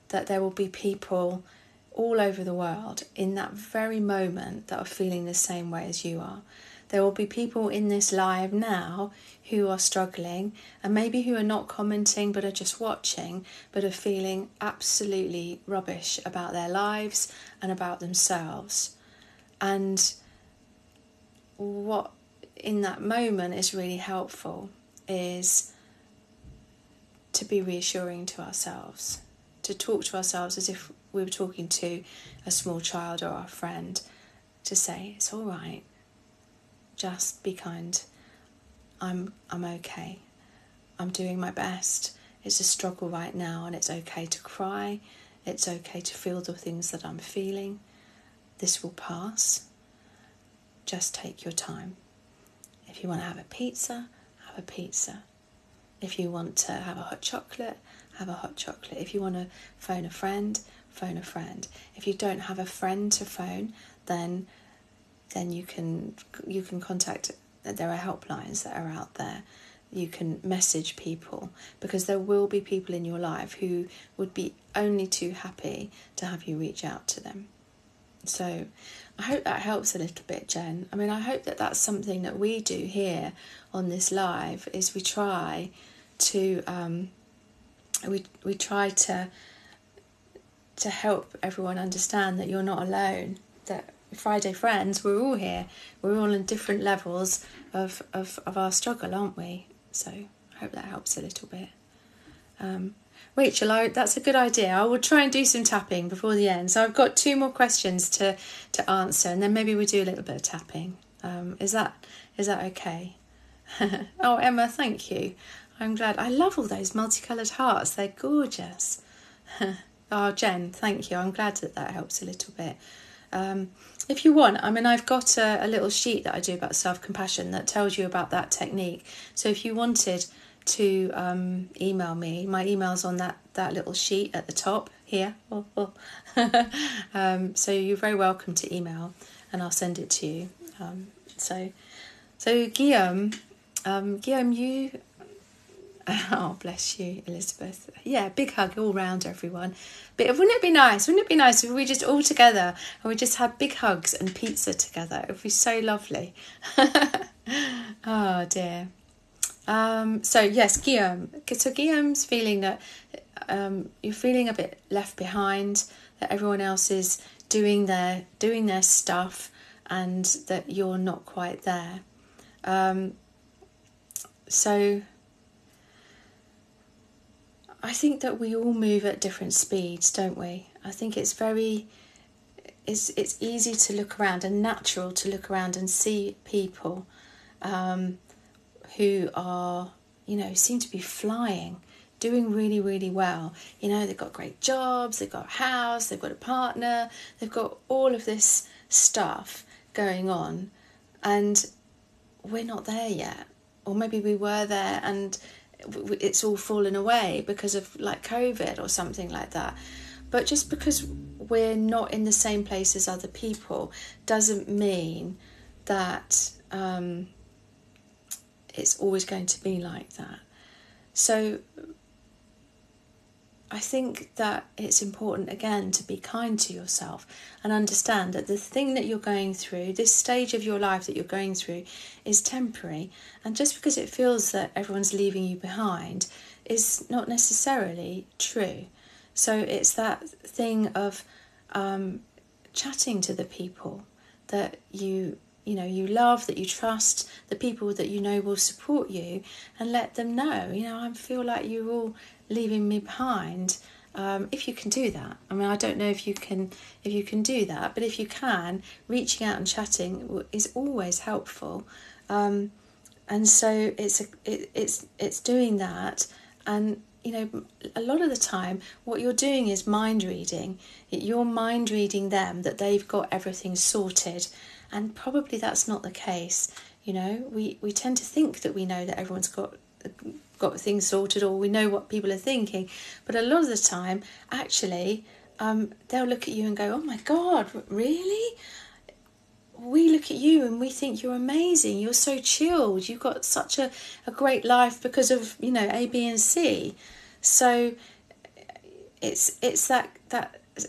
that there will be people all over the world in that very moment that are feeling the same way as you are. There will be people in this live now who are struggling, and maybe who are not commenting but are just watching, but are feeling absolutely rubbish about their lives and about themselves. And what in that moment is really helpful is to be reassuring to ourselves, to talk to ourselves as if we were talking to a small child or our friend, to say, it's all right, just be kind, I'm okay, I'm doing my best, it's a struggle right now, and it's okay to cry, it's okay to feel the things that I'm feeling, this will pass, just take your time. If you want to have a pizza, have a pizza. If you want to have a hot chocolate, have a hot chocolate. If you want to phone a friend, phone a friend. If you don't have a friend to phone, then you can contact, there are helplines that are out there. You can message people, because there will be people in your life who would be only too happy to have you reach out to them. So I hope that helps a little bit, Jen. I mean, I hope that that's something that we do here on this live, is we try to we try to help everyone understand that you're not alone, that Friday Friends, we're all here, we're all on different levels of our struggle, aren't we? So I hope that helps a little bit. Rachel, that's a good idea. I will try and do some tapping before the end. So I've got 2 more questions to answer, and then maybe we do a little bit of tapping. Is that okay? Oh, Emma, thank you. I'm glad. I love all those multicoloured hearts. They're gorgeous. Oh, Jen, thank you. I'm glad that helps a little bit. If you want, I mean, I've got a little sheet that I do about self-compassion that tells you about that technique. So if you wanted to email me, my email's on that little sheet at the top here. So you're very welcome to email, and I'll send it to you. So Guillaume, you... Oh, bless you, Elizabeth. Yeah, big hug all round, everyone. But wouldn't it be nice? Wouldn't it be nice if we just all together and we just had big hugs and pizza together? It would be so lovely. Oh, dear. So, yes, Guillaume. So Guillaume's feeling that you're feeling a bit left behind, that everyone else is doing their stuff, and that you're not quite there. So I think that we all move at different speeds, don't we? I think it's easy to look around and natural to look around and see people who are, seem to be flying, doing really, really well. They've got great jobs, they've got a house, they've got a partner, they've got all of this stuff, going on, and we're not there yet. Or maybe we were there and it's all fallen away because of like COVID or something like that. But just because we're not in the same place as other people doesn't mean that it's always going to be like that. So I think that it's important, again, to be kind to yourself and understand that the thing that you're going through, this stage of your life that you're going through, is temporary. And just because it feels that everyone's leaving you behind is not necessarily true. So it's that thing of chatting to the people that you love, that you trust, the people that you know will support you, and let them know, I feel like you're all leaving me behind. If you can do that. I mean, I don't know if you can do that, but if you can, reaching out and chatting is always helpful. And so it's doing that. And a lot of the time what you're doing is mind reading. You're mind reading them, that they've got everything sorted, and probably that's not the case. We tend to think that we know that everyone's got things sorted, or we know what people are thinking, but a lot of the time actually they'll look at you and go, oh my God, really? We look at you and we think you're amazing, you're so chilled, you've got such a great life because of A, B and C. So it's that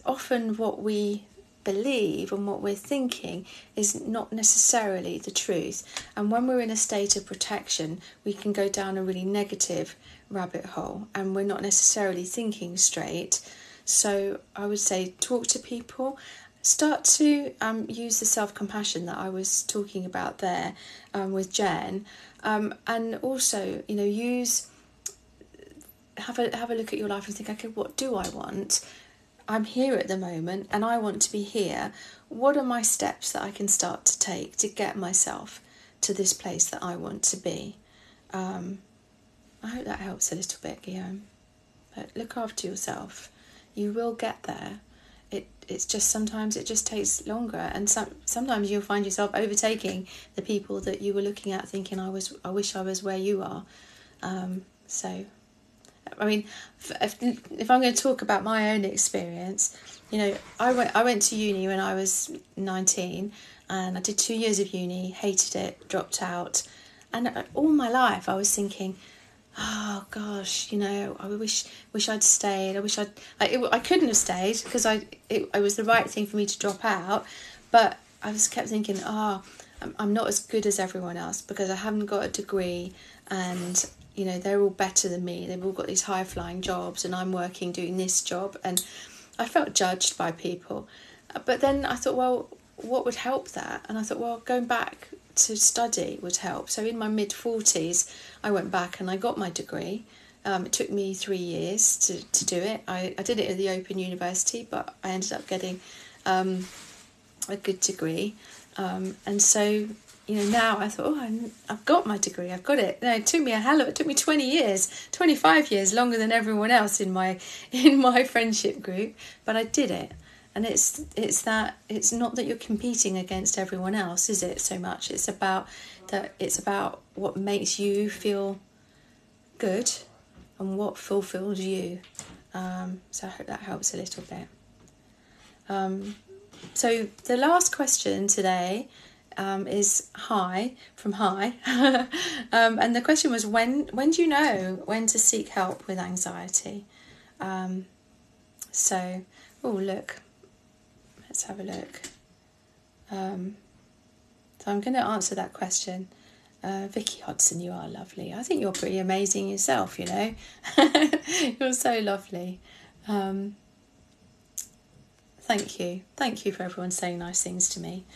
often what we believe and what we're thinking is not necessarily the truth. And when we're in a state of protection, we can go down a really negative rabbit hole and we're not necessarily thinking straight. So I would say talk to people. Start to use the self-compassion that I was talking about there with Jen, and also have a look at your life and think, okay, what do I want? I'm here at the moment and I want to be here. What are my steps that I can start to take to get myself to this place that I want to be? I hope that helps a little bit, Guillaume. But look after yourself. You will get there. It's just sometimes it just takes longer, and sometimes you'll find yourself overtaking the people that you were looking at, thinking, I wish I was where you are. So, I mean, if I'm going to talk about my own experience, I went to uni when I was 19, and I did 2 years of uni, hated it, dropped out, and all my life I was thinking, oh gosh, I wish I'd stayed. I couldn't have stayed because it was the right thing for me to drop out, but I just kept thinking, I'm not as good as everyone else because I haven't got a degree, and they're all better than me. They've all got these high flying jobs, and I'm working doing this job, and I felt judged by people. But then I thought, well, what would help that? And I thought, well, going back to study would help. So in my mid-40s, I went back and I got my degree. It took me 3 years to do it. I did it at the Open University, but I ended up getting a good degree. And so, now I thought, I've got my degree, I've got it. No, it took me it took me 20 years, 25 years, longer than everyone else in my friendship group, but I did it. And it's not that you're competing against everyone else, is it, so much? It's about what makes you feel good and what fulfills you. So I hope that helps a little bit. So the last question today is from Hi. And the question was, when do you know when to seek help with anxiety? So look. Let's have a look. So I'm going to answer that question. Vicky Hodson, you are lovely. I think you're pretty amazing yourself, You're so lovely. Thank you. Thank you for everyone saying nice things to me.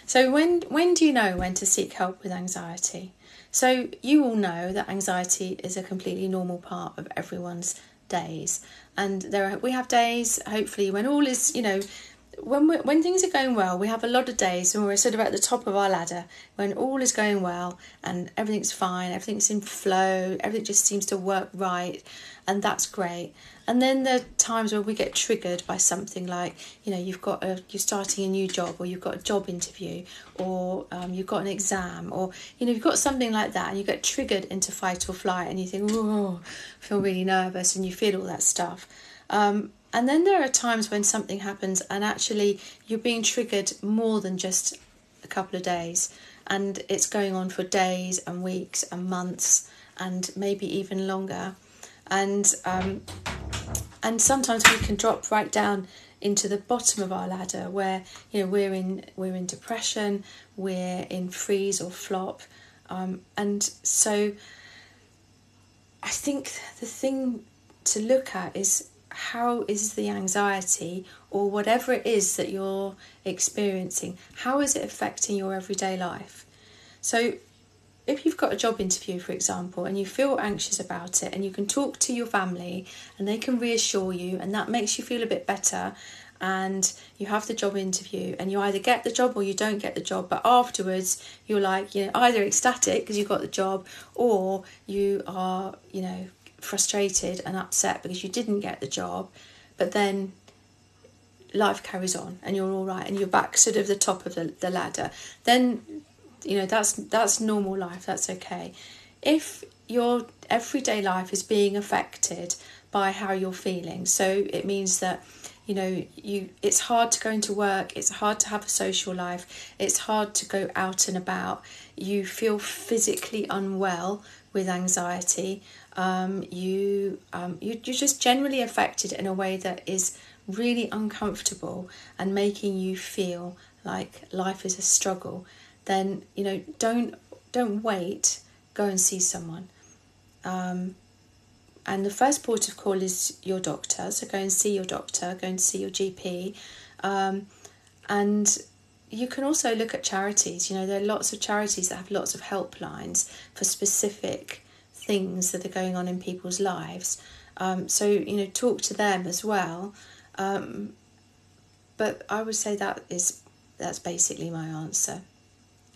So when do you know when to seek help with anxiety? So you all know that anxiety is a completely normal part of everyone's days, and we have days, hopefully, when all is when things are going well, we have a lot of days when we're sort of at the top of our ladder, when all is going well and everything's fine, everything's in flow, everything just seems to work right, and that's great. And then there are times where we get triggered by something like, you're starting a new job, or you've got a job interview, or you've got an exam, or you've got something like that, and you get triggered into fight or flight, and you think, oh, I feel really nervous, and you feel all that stuff. And then there are times when something happens and actually you're being triggered more than just a couple of days, and it's going on for days and weeks and months and maybe even longer. And sometimes we can drop right down into the bottom of our ladder where we're in depression, we're in freeze or flop, and so I think the thing to look at is, how is the anxiety or whatever it is that you're experiencing, how is it affecting your everyday life? So if you've got a job interview, for example, and you feel anxious about it, and you can talk to your family and they can reassure you, and that makes you feel a bit better, and you have the job interview and you either get the job or you don't get the job, but afterwards you're like, either ecstatic because you got the job, or you are, frustrated and upset because you didn't get the job, but then life carries on and you're all right and you're back sort of the top of the ladder, then that's normal life, that's okay. If your everyday life is being affected by how you're feeling, so it means that it's hard to go into work, it's hard to have a social life, it's hard to go out and about, you feel physically unwell with anxiety, you're just generally affected in a way that is really uncomfortable and making you feel like life is a struggle, then don't wait, go and see someone. And the first port of call is your doctor, so go and see your doctor, go and see your GP, and you can also look at charities. There are lots of charities that have lots of helplines for specific things that are going on in people's lives. So talk to them as well. But I would say that's basically my answer.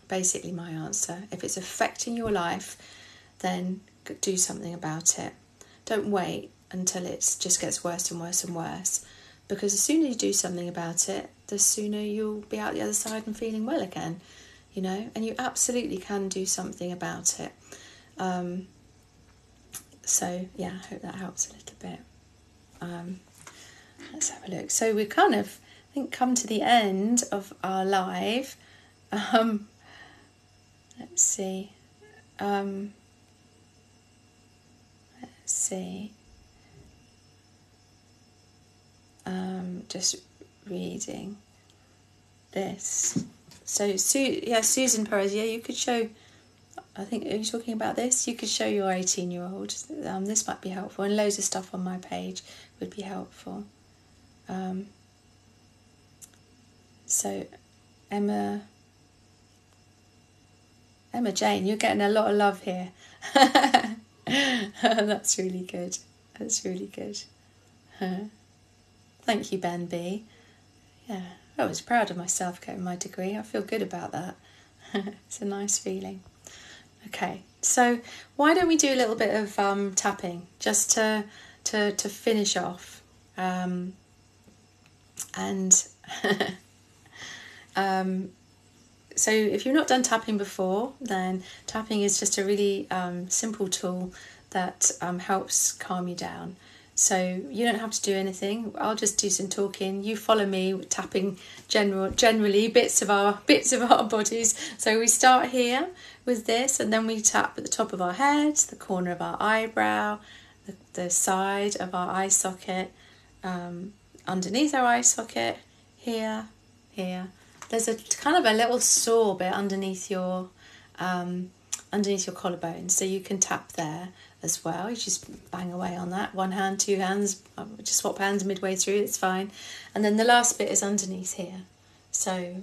Basically my answer. If it's affecting your life, then do something about it. Don't wait until it just gets worse and worse and worse, because the sooner you do something about it, the sooner you'll be out the other side and feeling well again, and you absolutely can do something about it. So yeah, I hope that helps a little bit. Let's have a look. So we kind of, I think, come to the end of our live. Let's see. Just reading this. So Susan Perez, you could show, I think, are you talking about this? You could show your 18-year-old. This might be helpful, and loads of stuff on my page would be helpful. So Emma Jane, you're getting a lot of love here. That's really good. That's really good. Thank you, Ben B. Yeah, I was proud of myself getting my degree. I feel good about that. It's a nice feeling. Okay, so why don't we do a little bit of tapping just to finish off, and so if you've not done tapping before, then tapping is just a really simple tool that helps calm you down. So you don't have to do anything. I'll just do some talking. You follow me, tapping generally bits of our bodies. So we start here with this, and then we tap at the top of our head, the corner of our eyebrow, the side of our eye socket, underneath our eye socket, here. There's a kind of a little sore bit underneath your collarbone, so you can tap there as well. You just bang away on that. One hand, two hands, just swap hands midway through, it's fine. And then the last bit is underneath here, so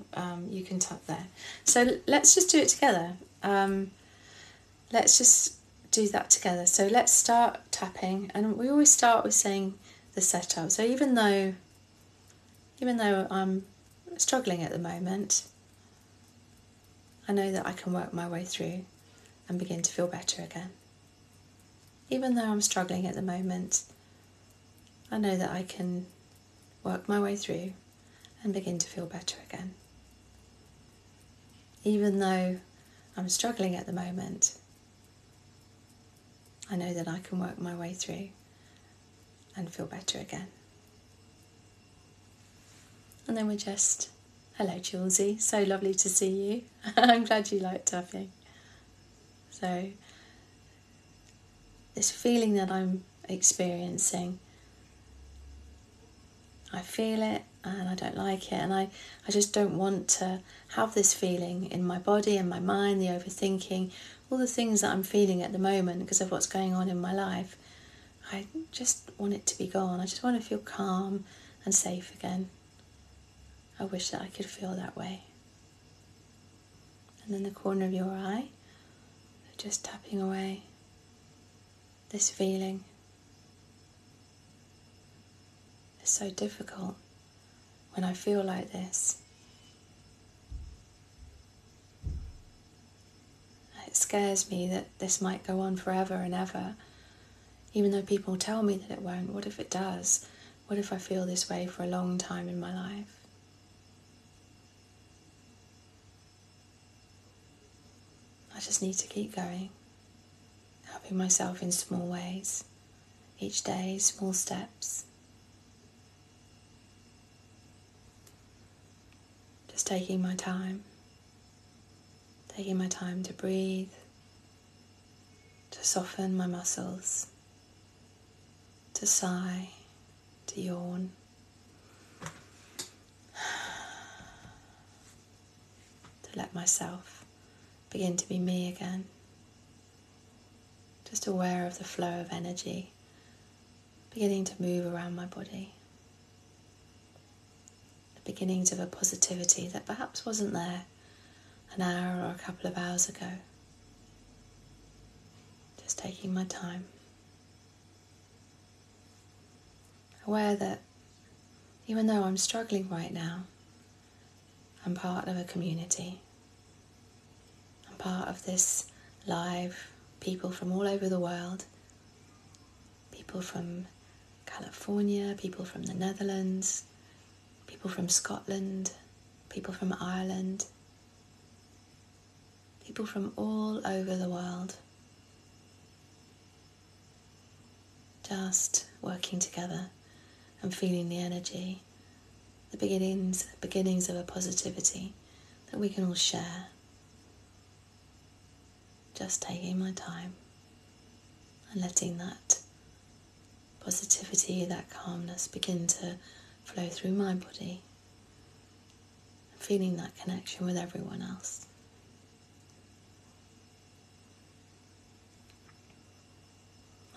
you can tap there. So let's just do it together. Let's just do that together. So let's start tapping, and we always start with saying the setup. So even though Even though I'm struggling at the moment, I know that I can work my way through and begin to feel better again. Even though I'm struggling at the moment, I know that I can work my way through and begin to feel better again. Even though I'm struggling at the moment, I know that I can work my way through and feel better again. And then we're just, hello Julesy, so lovely to see you. I'm glad you like tapping. So this feeling that I'm experiencing, I feel it and I don't like it, and I just don't want to have this feeling in my body and my mind, the overthinking, all the things that I'm feeling at the moment because of what's going on in my life. I just want it to be gone. I just want to feel calm and safe again. I wish that I could feel that way. And in the corner of your eye, just tapping away this feeling. It's so difficult when I feel like this. It scares me that this might go on forever and ever, even though people tell me that it won't. What if it does? What if I feel this way for a long time in my life? I just need to keep going, helping myself in small ways, each day, small steps. Just taking my time to breathe, to soften my muscles, to sigh, to yawn. To let myself begin to be me again. Just aware of the flow of energy beginning to move around my body. The beginnings of a positivity that perhaps wasn't there an hour or a couple of hours ago. Just taking my time. Aware that even though I'm struggling right now, I'm part of a community. I'm part of this live people from all over the world. People from California, people from the Netherlands, people from Scotland, people from Ireland, people from all over the world. Just working together and feeling the energy, the beginnings of a positivity that we can all share. Just taking my time and letting that positivity, that calmness begin to flow through my body, and feeling that connection with everyone else.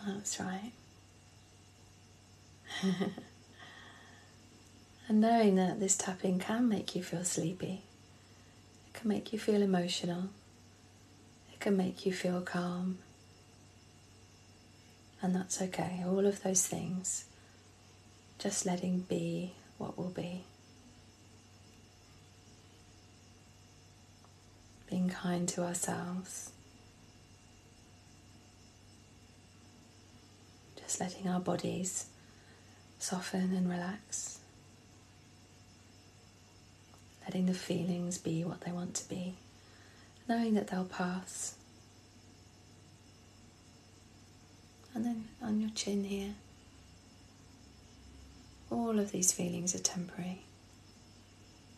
That's right. And knowing that this tapping can make you feel sleepy, it can make you feel emotional, it can make you feel calm, and that's okay. All of those things, just letting be what will be. Being kind to ourselves. Just letting our bodies soften and relax. Letting the feelings be what they want to be. Knowing that they'll pass. And then on your chin here, all of these feelings are temporary.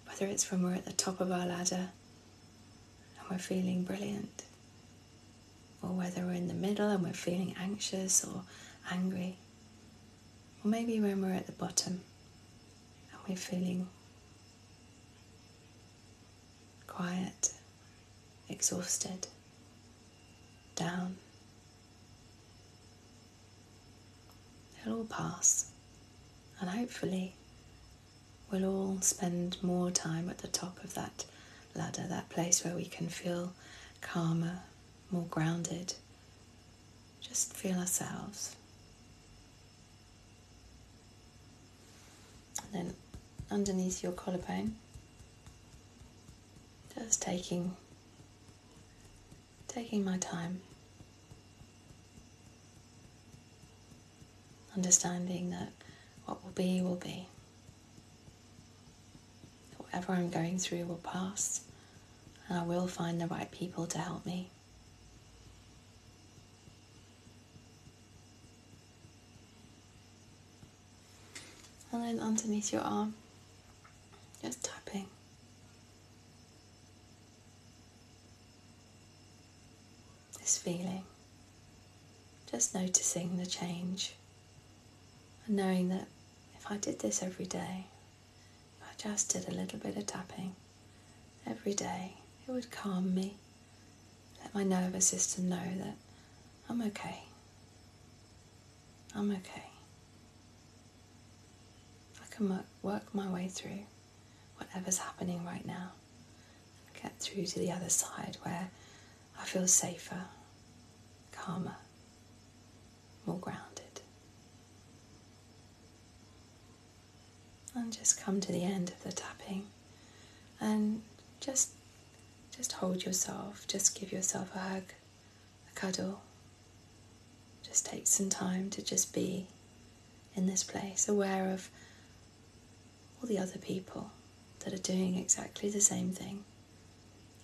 Whether it's when we're at the top of our ladder and we're feeling brilliant, or whether we're in the middle and we're feeling anxious or angry, or maybe when we're at the bottom and we're feeling quiet, exhausted, down. It'll all pass, and hopefully we'll all spend more time at the top of that ladder, that place where we can feel calmer, more grounded, just feel ourselves. And then underneath your collarbone. Just taking my time. Understanding that what will be will be. Whatever I'm going through will pass, and I will find the right people to help me. And then underneath your arm, just tapping. This feeling, just noticing the change, and knowing that if I did this every day, if I just did a little bit of tapping every day, it would calm me, let my nervous system know that I'm okay. I'm okay. I can work my way through whatever's happening right now and get through to the other side where I feel safer, calmer, more grounded. And just come to the end of the tapping and just hold yourself, just give yourself a hug, a cuddle. Just take some time to just be in this place, aware of all the other people that are doing exactly the same thing.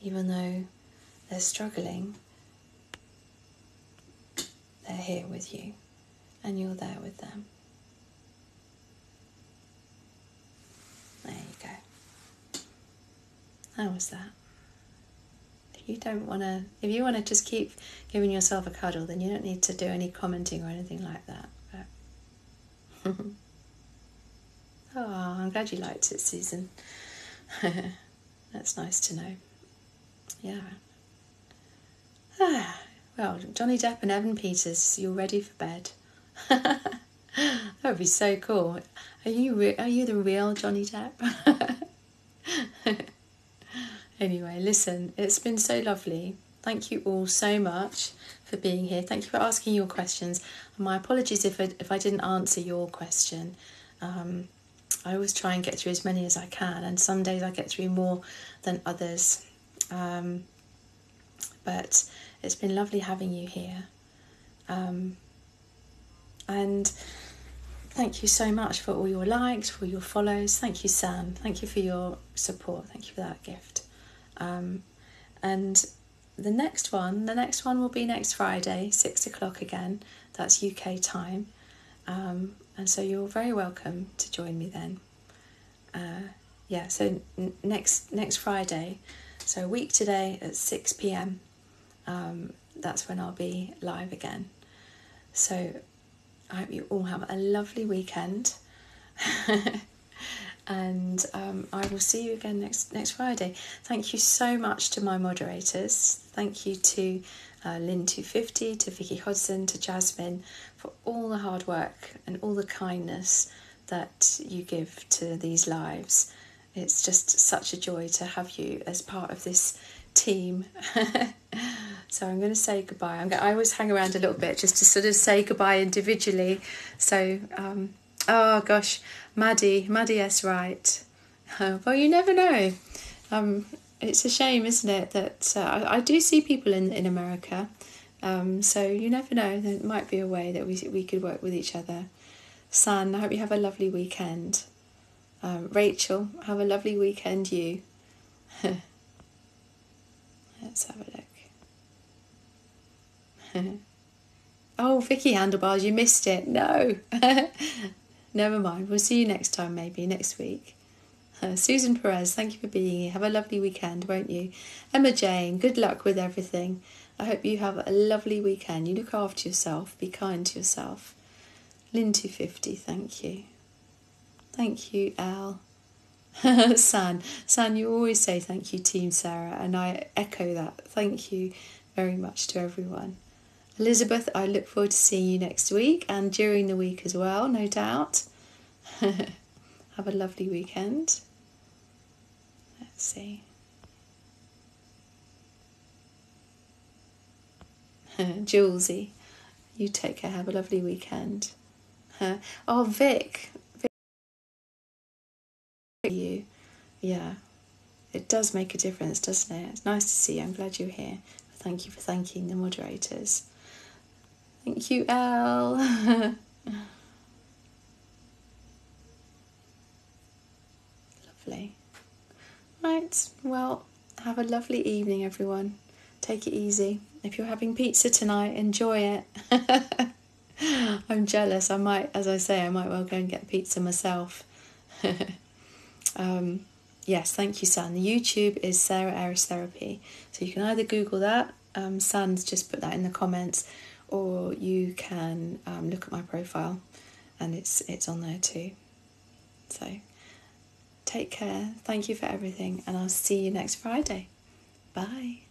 Even though they're struggling, they're here with you and you're there with them. There you go. How was that? If you want to just keep giving yourself a cuddle, then you don't need to do any commenting or anything like that. But oh, I'm glad you liked it, Susan. That's nice to know. Yeah. Well, Johnny Depp and Evan Peters, you're ready for bed. That would be so cool. Are you the real Johnny Depp? Anyway, listen, it's been so lovely. Thank you all so much for being here. Thank you for asking your questions. My apologies if I didn't answer your question. I always try and get through as many as I can, and some days I get through more than others. But it's been lovely having you here. And thank you so much for all your likes, for your follows. Thank you, Sam. Thank you for your support. Thank you for that gift. And the next one will be next Friday, 6 o'clock again. That's UK time. And so you're very welcome to join me then. So next Friday, so a week today at 6 p.m, that's when I'll be live again. So I hope you all have a lovely weekend. And I will see you again next Friday. Thank you so much to my moderators. Thank you to Lynn250, to Vicky Hodson, to Jasmine for all the hard work and all the kindness that you give to these lives. It's just such a joy to have you as part of this team. So I'm going to say goodbye. I always hang around a little bit just to sort of say goodbye individually. So, oh gosh, Maddie S. Wright. Well, you never know. It's a shame, isn't it, that I do see people in America. So you never know. There might be a way that we could work with each other. San, I hope you have a lovely weekend. Rachel, have a lovely weekend, you. Let's have a look. Oh, Vicky Handlebars, you missed it. No. Never mind. We'll see you next time, maybe next week. Susan Perez, thank you for being here. Have a lovely weekend, won't you? Emma Jane, good luck with everything. I hope you have a lovely weekend. You look after yourself. Be kind to yourself. Lynn250, thank you. Thank you, Al. San, you always say thank you, Team Sarah, and I echo that. Thank you very much to everyone. Elizabeth, I look forward to seeing you next week and during the week as well, no doubt. Have a lovely weekend. Let's see. Julesy, you take care. Have a lovely weekend. Oh, Vic. you. Yeah, it does make a difference, doesn't it? It's nice to see you. I'm glad you're here. Thank you for thanking the moderators. Thank you, Elle. Lovely. Right, well, have a lovely evening, everyone. Take it easy. If you're having pizza tonight, enjoy it. I'm jealous. I might, as I say, I might well go and get pizza myself. Yes, thank you, San. The YouTube is Sarah Aris Therapy. So you can either Google that, San's just put that in the comments, or you can look at my profile and it's on there too. So take care. Thank you for everything, and I'll see you next Friday. Bye.